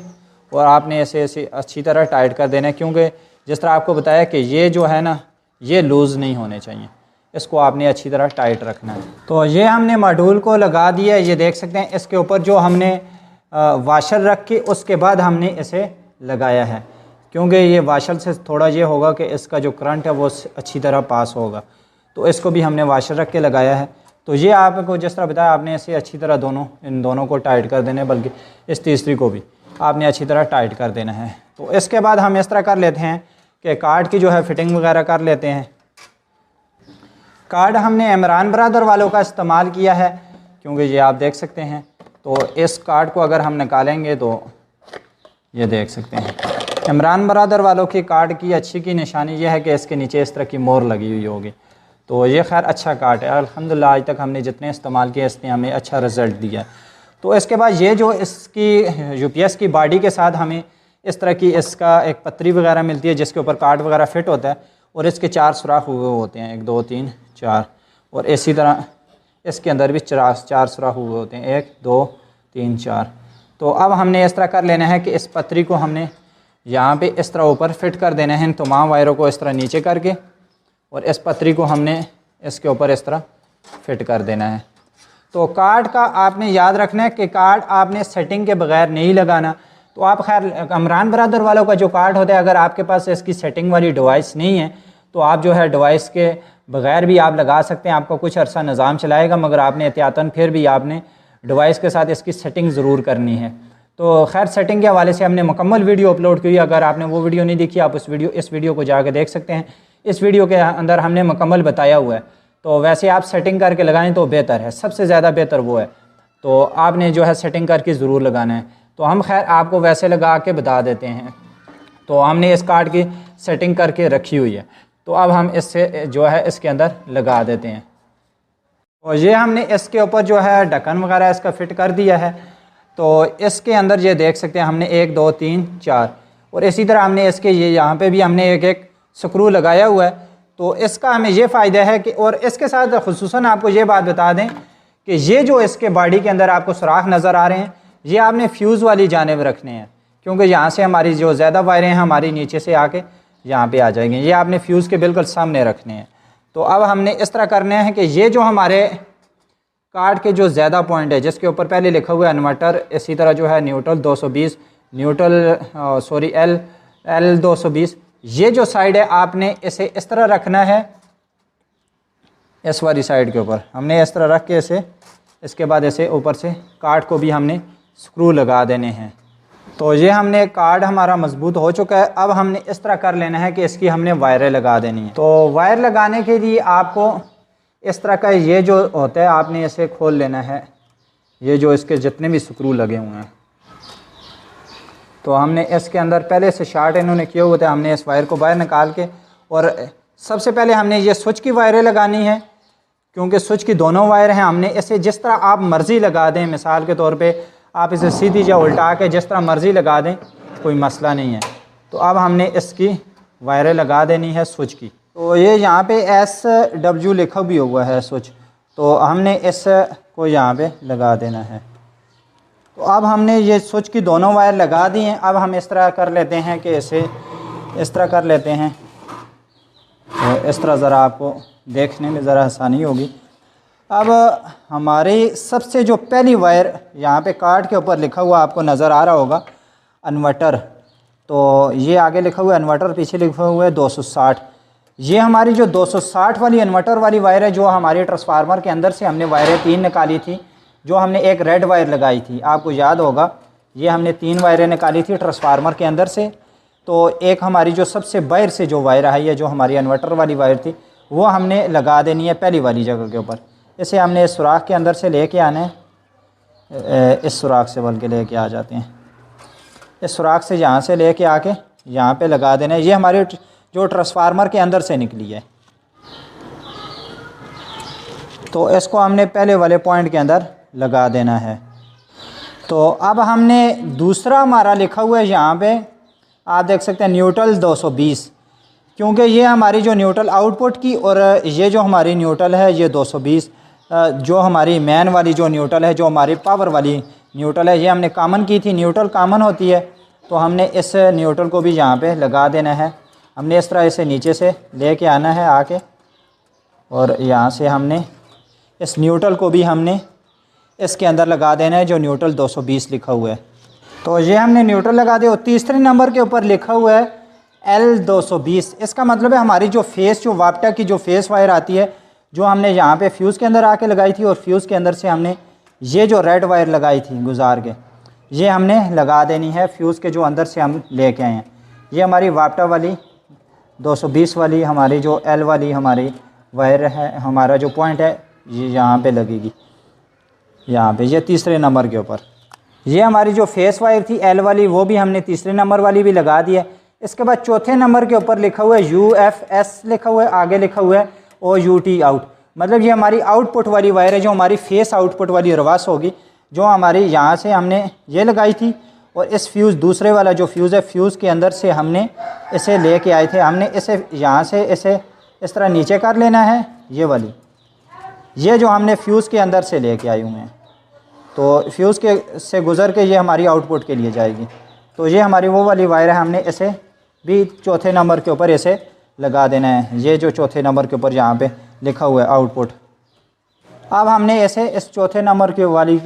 और आपने इसे अच्छी तरह टाइट कर देना है, क्योंकि जिस तरह आपको बताया कि ये जो है ना, ये लूज़ नहीं होने चाहिए, इसको आपने अच्छी तरह टाइट रखना है। तो ये हमने मॉड्यूल को लगा दिया, ये देख सकते हैं। इसके ऊपर जो हमने वाशर रख के उसके बाद हमने इसे लगाया है, क्योंकि ये वाशर से थोड़ा ये होगा कि इसका जो करंट है वो अच्छी तरह पास होगा। तो इसको भी हमने वाशर रख के लगाया है। तो ये आपको जिस तरह बताया, आपने इसे अच्छी तरह इन दोनों को टाइट कर देना है, बल्कि इस तीसरी को भी आपने अच्छी तरह टाइट कर देना है। तो इसके बाद हम इस तरह कर लेते हैं कि कार्ड की जो है फिटिंग वगैरह कर लेते हैं। कार्ड हमने इमरान ब्रदर वालों का इस्तेमाल किया है, क्योंकि ये आप देख सकते हैं। तो इस कार्ड को अगर हम निकालेंगे तो ये देख सकते हैं, इमरान ब्रदर वालों की कार्ड की अच्छी की निशानी ये है कि इसके नीचे इस तरह की मोहर लगी हुई होगी। तो ये खैर अच्छा कार्ड है, अल्हम्दुलिल्लाह आज तक हमने जितने इस्तेमाल किए इसने हमें अच्छा रिज़ल्ट दिया। तो इसके बाद ये जो इसकी यूपीएस की बॉडी के साथ हमें इस तरह की इसका एक पतरी वगैरह मिलती है जिसके ऊपर कार्ड वगैरह फिट होता है, और इसके 4 सुराख हुए होते हैं, 1 2 3 4, और इसी तरह इसके अंदर भी 4 सुराख हुए होते हैं, 1 2 3 4। तो अब हमने इस तरह कर लेना है कि इस पतरी को हमने यहाँ पे इस तरह ऊपर फिट कर देना है, इन तमाम वायरों को इस तरह नीचे करके, और इस पतरी को हमने इसके ऊपर इस तरह फिट कर देना है। तो कार्ड का आपने याद रखना है कि कार्ड आपने सेटिंग के बगैर नहीं लगाना। तो आप खैर इमरान ब्रदर वालों का जो कार्ड होता है, अगर आपके पास इसकी सेटिंग वाली डिवाइस नहीं है तो आप जो है डिवाइस के बगैर भी आप लगा सकते हैं, आपका कुछ अर्सा निज़ाम चलाएगा, मगर आपने एहतियातन फिर भी आपने डिवाइस के साथ इसकी सेटिंग ज़रूर करनी है। तो खैर सेटिंग के हवाले से हमने मुकम्मल वीडियो अपलोड की, अगर आपने वो वीडियो नहीं देखी आप इस वीडियो को जाकर देख सकते हैं। इस वीडियो के अंदर हमने मुकम्मल बताया हुआ है। तो वैसे आप सेटिंग करके लगाएं तो बेहतर है, सबसे ज़्यादा बेहतर वो है। तो आपने जो है सेटिंग करके ज़रूर लगाना है। तो हम खैर आपको वैसे लगा के बता देते हैं। तो हमने इस कार्ड की सेटिंग करके रखी हुई है, तो अब हम इससे जो है इसके अंदर लगा देते हैं। और ये हमने इसके ऊपर जो है ढक्कन वगैरह इसका फिट कर दिया है। तो इसके अंदर ये देख सकते हैं हमने 1 2 3 4, और इसी तरह हमने इसके ये यहाँ पे भी हमने एक स्क्रू लगाया हुआ है। तो इसका हमें ये फ़ायदा है कि, और इसके साथ खुसूसन आपको ये बात बता दें कि ये जो इसके बॉडी के अंदर आपको सुराख नज़र आ रहे हैं, ये आपने फ्यूज़ वाली जानिब रखने हैं, क्योंकि यहाँ से हमारी जो ज़्यादा वायरें हैं हमारी नीचे से आके यहाँ पे आ जाएंगे। ये आपने फ्यूज़ के बिल्कुल सामने रखने हैं। तो अब हमने इस तरह करने हैं कि ये जो हमारे कार्ड के जो ज़्यादा पॉइंट है, जिसके ऊपर पहले लिखा हुआ है इन्वर्टर, इसी तरह जो है न्यूट्रल 220, L 220, ये जो साइड है आपने इसे इस तरह रखना है, इस वाली साइड के ऊपर हमने इस तरह रख के इसे, इसके बाद इसे ऊपर से कार्ड को भी हमने स्क्रू लगा देने हैं। तो ये हमने कार्ड हमारा मजबूत हो चुका है। अब हमने इस तरह कर लेना है कि इसकी हमने वायरें लगा देनी है। तो वायर लगाने के लिए आपको इस तरह का ये जो होता है आपने इसे खोल लेना है, ये जो इसके जितने भी स्क्रू लगे हुए हैं। तो हमने इसके अंदर पहले से शार्ट इन्होंने किए हुए थे, हमने इस वायर को बाहर निकाल के, और सबसे पहले हमने ये स्विच की वायरें लगानी है, क्योंकि स्विच की दोनों वायर हैं। हमने इसे जिस तरह आप मर्ज़ी लगा दें, मिसाल के तौर पे आप इसे सीधी या उल्टा के जिस तरह मर्ज़ी लगा दें, कोई मसला नहीं है। तो अब हमने इसकी वायरें लगा देनी है स्विच की। तो ये यहाँ पे SW लिखा भी हुआ है स्विच, तो हमने इस को यहाँ पे लगा देना है। तो अब हमने ये स्विच की दोनों वायर लगा दी हैं। अब हम इस तरह कर लेते हैं कि इसे इस तरह कर लेते हैं, तो इस तरह ज़रा आपको देखने में ज़रा आसानी होगी। अब हमारी सबसे जो पहली वायर यहाँ पे कार्ड के ऊपर लिखा हुआ आपको नज़र आ रहा होगा इन्वर्टर, तो ये आगे लिखा हुआ है इन्वर्टर, पीछे लिखा हुआ है 260। ये हमारी जो 260 वाली इन्वर्टर वाली वायर है, जो हमारी ट्रांसफार्मर के अंदर से हमने वायरें 3 निकाली थी, जो हमने एक रेड वायर लगाई थी, आपको याद होगा ये हमने 3 वायरें निकाली थी ट्रांसफार्मर के अंदर से। तो एक हमारी जो सबसे बाहर से जो वायर आई है, जो हमारी इन्वर्टर वाली वायर थी, वो हमने लगा देनी है पहली वाली जगह के ऊपर। इसे हमने इस सुराख के अंदर से लेके आना है, इस सुराख से बल्कि लेके आ जाते हैं, इस सुराख से यहाँ से लेके आके यहाँ पे लगा देना है। ये हमारे जो ट्रांसफार्मर के अंदर से निकली है, तो इसको हमने पहले वाले पॉइंट के अंदर लगा देना है। तो अब हमने दूसरा हमारा लिखा हुआ है यहाँ पे, आप देख सकते हैं न्यूट्रल 220, क्योंकि ये हमारी जो न्यूट्रल आउटपुट की और ये जो हमारी न्यूट्रल है ये 220, जो हमारी मैन वाली जो न्यूट्रल है, जो हमारी पावर वाली न्यूट्रल है, ये हमने कॉमन की थी। न्यूट्रल कॉमन होती है, तो हमने इस न्यूट्रल को भी यहाँ पे लगा देना है। हमने इस तरह इसे नीचे से लेके आना है आके, और यहाँ से हमने इस न्यूट्रल को भी हमने इसके अंदर लगा देना है, जो न्यूट्रल 220 लिखा हुआ है। तो ये हमने न्यूट्रल लगा दिया। और तीसरे नंबर के ऊपर लिखा हुआ है L220। इसका मतलब है हमारी जो फेस, जो वाप्टा की जो फेस वायर आती है, जो हमने यहाँ पे फ्यूज़ के अंदर आके लगाई थी, और फ्यूज़ के अंदर से हमने ये जो रेड वायर लगाई थी गुजार के, ये हमने लगा देनी है फ्यूज़ के जो अंदर से हम लेके आए हैं। ये हमारी वाप्टा वाली 220 वाली हमारी जो L वाली हमारी वायर है, हमारा जो पॉइंट है ये यहाँ पे लगेगी, यहाँ पे ये तीसरे नंबर के ऊपर। ये हमारी जो फेस वायर थी L वाली, वो भी हमने तीसरे नंबर वाली भी लगा दी है। इसके बाद चौथे नंबर के ऊपर लिखा हुआ है UFS लिखा हुआ है, आगे लिखा हुआ है OUT आउट, मतलब ये हमारी आउटपुट वाली वायर है, जो हमारी फेस आउटपुट वाली रिवर्स होगी, जो हमारी यहाँ से हमने ये लगाई थी। और इस फ्यूज़ दूसरे वाला जो फ्यूज़ है, फ्यूज़ के अंदर से हमने इसे लेके आए थे। हमने इसे यहाँ से इसे इस तरह नीचे कर लेना है, ये वाली, ये जो हमने फ्यूज़ के अंदर से लेके आए हुए हैं, तो फ्यूज़ के से गुज़र के ये हमारी आउटपुट के लिए जाएगी। तो ये हमारी वो वाली वायर है, हमने इसे भी चौथे नंबर के ऊपर इसे लगा देना है, ये जो चौथे नंबर के ऊपर यहाँ पे लिखा हुआ है आउटपुट। अब हमने इसे इस चौथे नंबर के वाली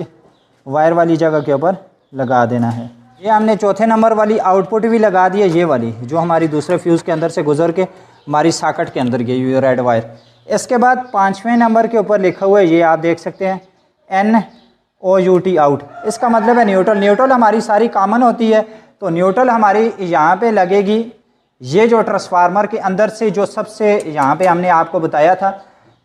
वायर वाली जगह के ऊपर लगा देना है। ये हमने चौथे नंबर वाली आउटपुट भी लगा दी है, ये वाली जो हमारी दूसरे फ्यूज़ के अंदर से गुजर के हमारी सॉकेट के अंदर गई हुई है रेड वायर। इसके बाद 5वें नंबर के ऊपर लिखा हुआ है, ये आप देख सकते हैं NOUT आउट। इसका मतलब है न्यूट्रल। न्यूट्रल हमारी सारी कॉमन होती है, तो न्यूट्रल हमारी यहाँ पे लगेगी। ये जो ट्रांसफार्मर के अंदर से जो सबसे यहाँ पे हमने आपको बताया था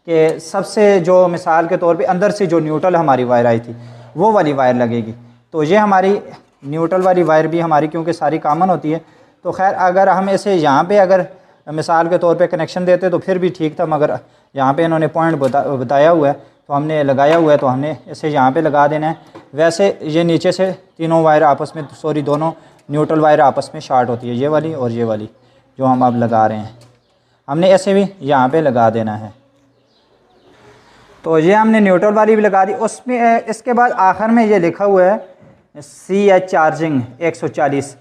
कि सबसे जो मिसाल के तौर पे अंदर से जो न्यूट्रल हमारी वायर आई थी, वो वाली वायर लगेगी। तो ये हमारी न्यूट्रल वाली वायर भी हमारी क्योंकि सारी कॉमन होती है, तो खैर अगर हम इसे यहाँ पे अगर मिसाल के तौर पे कनेक्शन देते तो फिर भी ठीक था, मगर यहाँ पे इन्होंने पॉइंट बताया हुआ है तो हमने लगाया हुआ है, तो हमने इसे यहाँ पे लगा देना है। वैसे ये नीचे से तीनों वायर आपस में, सॉरी दोनों न्यूट्रल वायर आपस में शार्ट होती है, ये वाली और ये वाली जो हम अब लगा रहे हैं, हमने ऐसे भी यहाँ पे लगा देना है। तो ये हमने न्यूट्रल वाली भी लगा दी। उसमें इसके बाद आखिर में ये लिखा हुआ है CH चार्जिंग 140।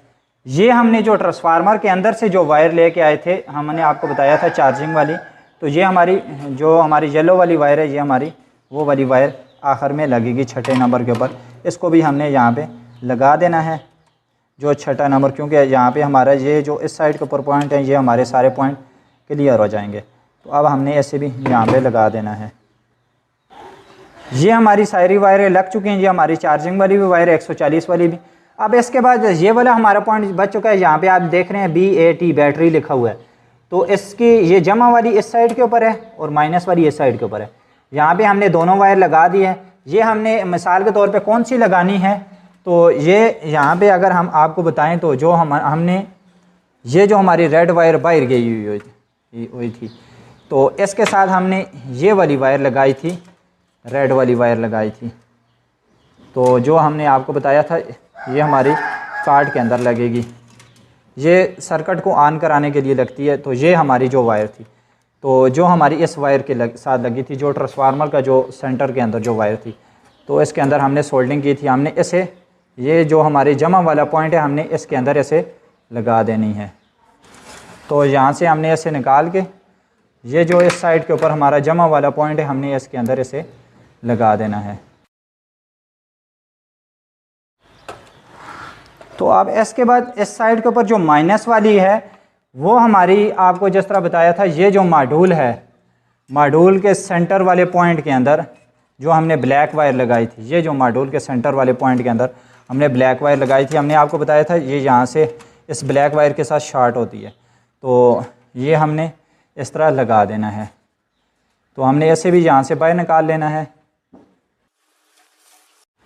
ये हमने जो ट्रांसफार्मर के अंदर से जो वायर लेके आए थे, हमने आपको बताया था चार्जिंग वाली, तो ये हमारी जो हमारी येलो वाली वायर है, ये हमारी वो वाली वायर आखिर में लगेगी छठे नंबर के ऊपर। इसको भी हमने यहाँ पे लगा देना है, जो छठा नंबर, क्योंकि यहाँ पे हमारा ये जो इस साइड के ऊपर पॉइंट है, ये हमारे सारे पॉइंट क्लियर हो जाएंगे। तो अब हमने ऐसे भी यहाँ पे लगा देना है। ये हमारी सारी वायरें लग चुकी हैं, ये हमारी चार्जिंग वाली भी वायर है 140 वाली भी। अब इसके बाद ये वाला हमारा पॉइंट बच चुका है। यहाँ पे आप देख रहे हैं BAT बैटरी लिखा हुआ है, तो इसकी ये जमा वाली इस साइड के ऊपर है और माइनस वाली इस साइड के ऊपर है। यहाँ पे हमने दोनों वायर लगा दी है। ये हमने मिसाल के तौर पे कौन सी लगानी है, तो ये यहाँ पे अगर हम आपको बताएं तो जो हमने ये जो हमारी रेड वायर बाहर गई हुई थी, तो इसके साथ हमने ये वाली वायर लगाई थी, रेड वाली वायर लगाई थी। तो जो हमने आपको बताया था ये हमारी कार्ड के अंदर लगेगी, ये सर्किट को ऑन कराने के लिए लगती है। तो ये हमारी जो वायर थी, तो जो हमारी इस वायर के साथ लगी थी, जो ट्रांसफार्मर का जो सेंटर के अंदर जो वायर थी, तो इसके अंदर हमने सोल्डिंग की थी। हमने इसे, ये जो हमारी जमा वाला पॉइंट है, हमने इसके अंदर इसे लगा देनी है। तो यहाँ से हमने इसे निकाल के, ये जो इस साइड के ऊपर हमारा जमा वाला पॉइंट है, हमने इसके अंदर इसे लगा देना है। तो अब इसके बाद इस साइड के ऊपर जो माइनस वाली है, वो हमारी आपको जिस तरह बताया था, ये जो मॉड्यूल है, मॉड्यूल के सेंटर वाले पॉइंट के अंदर जो हमने ब्लैक वायर लगाई थी, ये जो मॉड्यूल के सेंटर वाले पॉइंट के अंदर हमने ब्लैक वायर लगाई थी, हमने आपको बताया था ये यहाँ से इस ब्लैक वायर के साथ शॉर्ट होती है। तो ये हमने इस तरह लगा देना है। तो हमने ऐसे भी यहाँ से बाहर निकाल लेना है।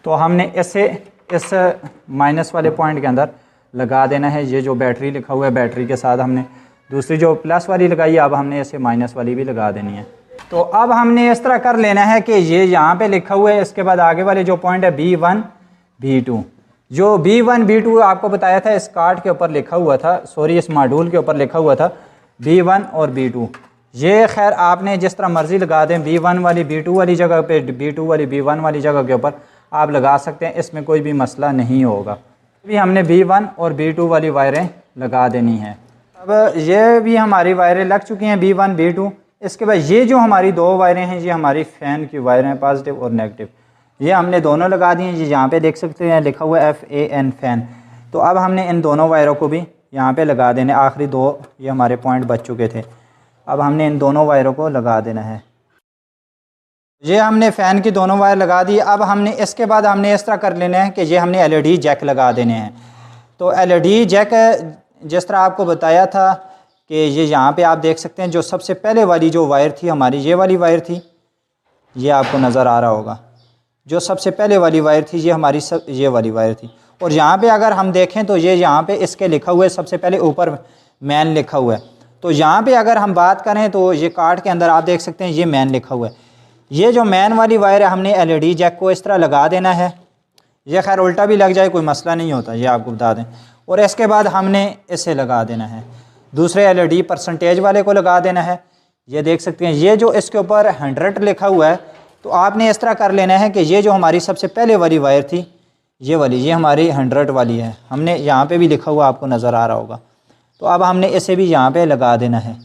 तो हमने इसे इस माइनस वाले पॉइंट के अंदर लगा देना है। ये जो बैटरी लिखा हुआ है, बैटरी के साथ हमने दूसरी जो प्लस वाली लगाई है, अब हमने इसे माइनस वाली भी लगा देनी है। तो अब हमने इस तरह कर लेना है कि ये यहाँ पे लिखा हुआ है, इसके बाद आगे वाले जो पॉइंट है B1 B2, जो B1 B2 आपको बताया था इस कार्ड के ऊपर लिखा हुआ था, सॉरी इस मॉड्यूल के ऊपर लिखा हुआ था B1 और B2। ये खैर आपने जिस तरह मर्ज़ी लगा दें, B1 वाली B2 वाली जगह पे, B2 वाली B1 वाली जगह के ऊपर आप लगा सकते हैं, इसमें कोई भी मसला नहीं होगा। अभी हमने B1 और B2 वाली वायरें लगा देनी हैं। अब ये भी हमारी वायरें लग चुकी हैं B1 B2। इसके बाद ये जो हमारी दो वायरें हैं, ये हमारी फ़ैन की वायरें हैं, पॉजिटिव और नेगेटिव, ये हमने दोनों लगा दी हैं। ये यहाँ पे देख सकते हैं लिखा हुआ है FAN फ़ैन। तो अब हमने इन दोनों वायरों को भी यहाँ पे लगा देने, आखिरी दो ये हमारे पॉइंट बच चुके थे, अब हमने इन दोनों वायरों को लगा देना है। ये हमने फ़ैन की दोनों वायर लगा दी। अब हमने इसके बाद हमने इस तरह कर लेना है कि ये हमने LED जैक लगा देने हैं। तो LED जैक जिस तरह आपको बताया था कि ये यहाँ पे आप देख सकते हैं, जो सबसे पहले वाली जो वायर थी हमारी, ये वाली वायर थी, ये आपको नज़र आ रहा होगा, जो सबसे पहले वाली वायर थी ये हमारी ये वाली वायर थी। और यहाँ पे अगर हम देखें तो ये यहाँ पे इसके लिखा हुआ है, सबसे पहले ऊपर मैन लिखा हुआ है। तो यहाँ पे अगर हम बात करें तो ये कार्ड के अंदर आप देख सकते हैं ये मैन लिखा हुआ है। ये जो मैन वाली वायर है, हमने LED जैक को इस तरह लगा देना है। ये खैर उल्टा भी लग जाए कोई मसला नहीं होता, ये आपको बता दें। और इसके बाद हमने इसे लगा देना है, दूसरे LED परसेंटेज वाले को लगा देना है। ये देख सकते हैं ये जो इसके ऊपर 100 लिखा हुआ है, तो आपने इस तरह कर लेना है कि ये जो हमारी सबसे पहले वाली वायर थी, ये वाली, ये हमारी 100 वाली है। हमने यहाँ पे भी लिखा हुआ आपको नज़र आ रहा होगा। तो अब हमने इसे भी यहाँ पे लगा देना है।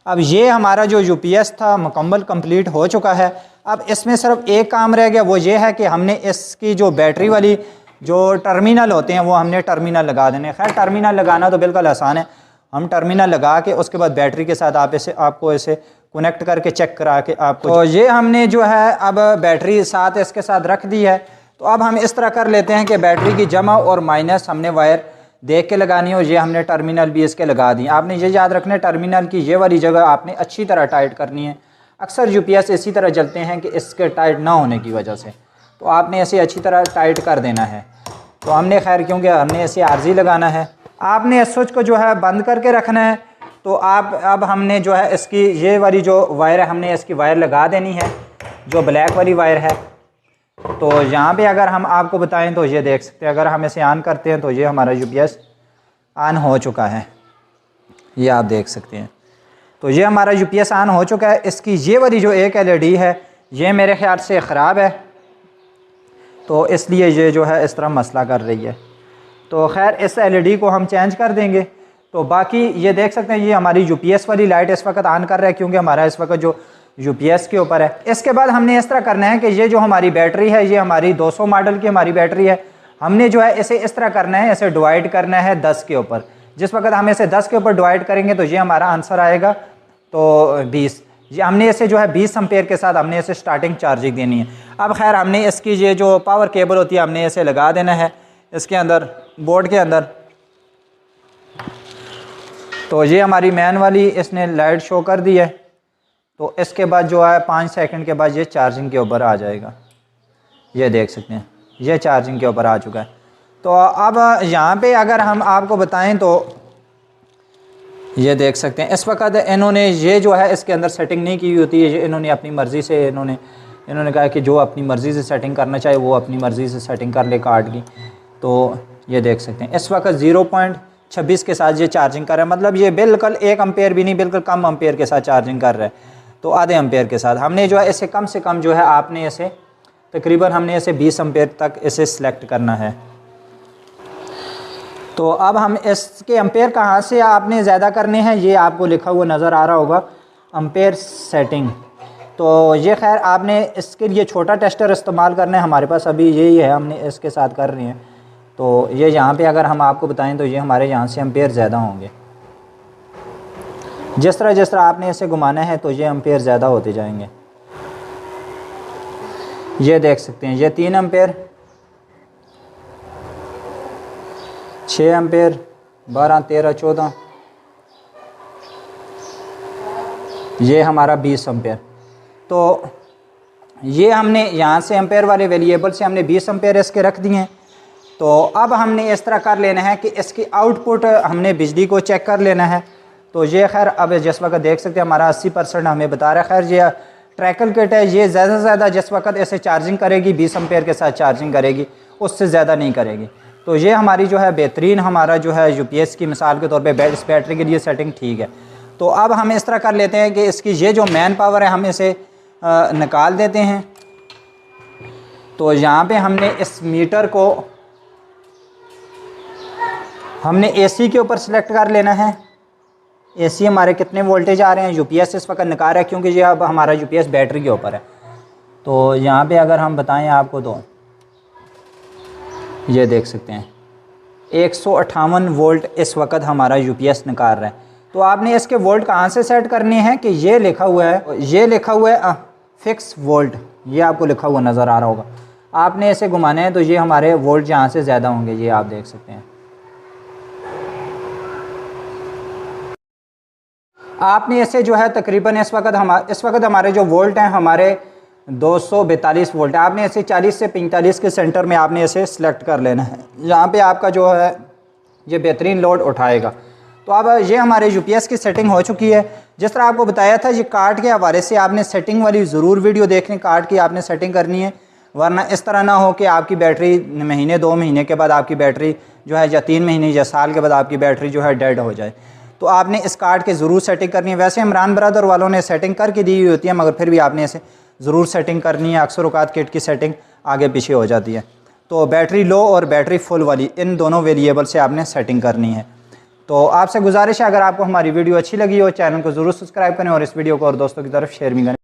अब ये हमारा जो UPS था मुकम्मल कंप्लीट हो चुका है। अब इसमें सिर्फ एक काम रह गया, वो ये है कि हमने इसकी जो बैटरी वाली जो टर्मिनल होते हैं वो हमने टर्मिनल लगा देने। खैर टर्मिनल लगाना तो बिल्कुल आसान है, हम टर्मिनल लगा के उसके बाद बैटरी के साथ आपको इसे कनेक्ट करके चेक करा के आपको, तो ये हमने जो है अब बैटरी साथ इसके साथ रख दी है। तो अब हम इस तरह कर लेते हैं कि बैटरी की जमा और माइनस हमने वायर देख के लगानी है, और ये हमने टर्मिनल भी इसके लगा दी। आपने ये याद रखना है, टर्मिनल की ये वाली जगह आपने अच्छी तरह टाइट करनी है। अक्सर UPS इसी तरह जलते हैं कि इसके टाइट ना होने की वजह से, तो आपने इसे अच्छी तरह टाइट कर देना है। तो हमने खैर क्योंकि हमने इसे आर्जी लगाना है, आपने इस स्विच को जो है बंद करके रखना है। तो अब हमने जो है इसकी ये वाली जो वायर है, हमने इसकी वायर लगा देनी है, जो ब्लैक वाली वायर है। तो यहाँ पे अगर हम आपको बताएं तो ये देख सकते हैं, अगर हम इसे ऑन करते हैं तो ये हमारा UPS ऑन हो चुका है, ये आप देख सकते हैं। तो ये हमारा UPS ऑन हो चुका है। इसकी ये वाली जो एक LED है ये मेरे ख्याल से ख़राब है, तो इसलिए ये जो है इस तरह मसला कर रही है। तो खैर इस LED को हम चेंज कर देंगे। तो बाकी ये देख सकते हैं ये हमारी UPS वाली लाइट इस वक्त ऑन कर रहा है, क्योंकि हमारा इस वक्त जो UPS के ऊपर है। इसके बाद हमने इस तरह करना है कि ये जो हमारी बैटरी है, ये हमारी 200 मॉडल की हमारी बैटरी है। हमने जो है इसे इस तरह करना है, इसे डिवाइड करना है 10 के ऊपर। जिस वक्त हम इसे 10 के ऊपर डिवाइड करेंगे तो ये हमारा आंसर आएगा तो 20। ये हमने इसे जो है 20 एम्पेयर के साथ हमने इसे स्टार्टिंग चार्जिंग देनी है। अब खैर हमने इसकी ये जो पावर केबल होती है हमने इसे लगा देना है। इसके अंदर बोर्ड के अंदर। तो ये हमारी मैन वाली इसने लाइट शो कर दी है। तो इसके बाद जो है 5 सेकंड के बाद ये चार्जिंग के ऊपर आ जाएगा। ये देख सकते हैं ये चार्जिंग के ऊपर आ चुका है। तो अब यहाँ पे अगर हम आपको बताएं तो ये देख सकते हैं इस वक्त इन्होंने ये जो है इसके अंदर सेटिंग नहीं की होती है। इन्होंने अपनी मर्ज़ी से इन्होंने कहा कि जो अपनी मर्ज़ी से सेटिंग करना चाहे वो अपनी मर्ज़ी से सेटिंग कर ले कार्ड की। तो ये देख सकते हैं इस वक्त 0.26 के साथ ये चार्जिंग कर रहा है। मतलब ये बिल्कुल 1 एम्पेयर भी नहीं, बिल्कुल कम एम्पेयर के साथ चार्जिंग कर रहा है। तो आधे एम्पेयर के साथ हमने जो है इसे कम से कम जो है आपने इसे तकरीबन हमने इसे 20 एम्पेयर तक इसे सिलेक्ट करना है। तो अब हम इसके एम्पेयर कहाँ से आपने ज़्यादा करने हैं ये आपको लिखा हुआ नज़र आ रहा होगा एम्पेयर सेटिंग। तो ये खैर आपने इसके लिए छोटा टेस्टर इस्तेमाल करना है। हमारे पास अभी यही है, हमने इसके साथ कर रहे हैं। तो ये यहाँ पे अगर हम आपको बताएं तो ये हमारे यहाँ से एम्पेयर ज़्यादा होंगे। जिस तरह आपने इसे घुमाना है तो ये एम्पेयर ज़्यादा होते जाएंगे। ये देख सकते हैं ये 3 एम्पेयर, 6 एम्पेयर, 12, 13, 14, ये हमारा 20 एम्पेयर। तो ये हमने यहाँ से एम्पेयर वाले वेरिएबल से हमने 20 एम्पेयर इसके रख दिए हैं। तो अब हमने इस तरह कर लेना है कि इसकी आउटपुट हमने बिजली को चेक कर लेना है। तो ये खैर अब जिस वक्त देख सकते हैं हमारा 80% हमें बता रहा है। खैर ये ट्रैकल किट है, ये ज़्यादा से ज़्यादा जिस वक्त ऐसे चार्जिंग करेगी 20 एम्पेयर के साथ चार्जिंग करेगी, उससे ज़्यादा नहीं करेगी। तो ये हमारी जो है बेहतरीन हमारा जो है यूपीएस की मिसाल के तौर पे इस बैटरी के लिए सेटिंग ठीक है। तो अब हम इस तरह कर लेते हैं कि इसकी ये जो मैन पावर है हम इसे निकाल देते हैं। तो यहाँ पे हमने इस मीटर को हमने एसी के ऊपर सेलेक्ट कर लेना है। एसी हमारे कितने वोल्टेज आ रहे हैं, यूपीएस इस वक्त निकाल रहा है क्योंकि ये अब हमारा यूपीएस बैटरी के ऊपर है। तो यहाँ पे अगर हम बताएं आपको तो ये देख सकते हैं 158 वोल्ट इस वक्त हमारा यूपीएस निकाल रहा है। तो आपने इसके वोल्ट कहाँ से सेट करने हैं कि ये लिखा हुआ है फिक्स वोल्ट, ये आपको लिखा हुआ नज़र आ रहा होगा। आपने इसे घुमाना है तो ये हमारे वोल्ट यहाँ से ज़्यादा होंगे, ये आप देख सकते हैं। आपने इसे जो है तकरीबन इस वक्त हमारे जो वोल्ट हैं हमारे 242 वोल्ट है। आपने इसे 40 से 45 के सेंटर में आपने इसे सिलेक्ट कर लेना है। यहाँ पे आपका जो है ये बेहतरीन लोड उठाएगा। तो अब ये हमारे यूपीएस की सेटिंग हो चुकी है। जिस तरह आपको बताया था ये कार्ड के हवाले से आपने सेटिंग वाली ज़रूर वीडियो देखनी, कार्ड की आपने सेटिंग करनी है, वरना इस तरह ना हो कि आपकी बैटरी महीने 2 महीने के बाद आपकी बैटरी जो है या 3 महीने या साल के बाद आपकी बैटरी जो है डेड हो जाए। तो आपने इस कार्ड की ज़रूर सेटिंग करनी है। वैसे इमरान ब्रदर वालों ने सेटिंग करके दी हुई होती है, मगर फिर भी आपने इसे ज़रूर सेटिंग करनी है। अक्सर औक़ात किट की सेटिंग आगे पीछे हो जाती है। तो बैटरी लो और बैटरी फुल वाली इन दोनों वेरिएबल से आपने सेटिंग करनी है। तो आपसे गुजारिश है अगर आपको हमारी वीडियो अच्छी लगी हो चैनल को ज़रूर सब्सक्राइब करें और इस वीडियो को और दोस्तों की तरफ शेयर भी करें।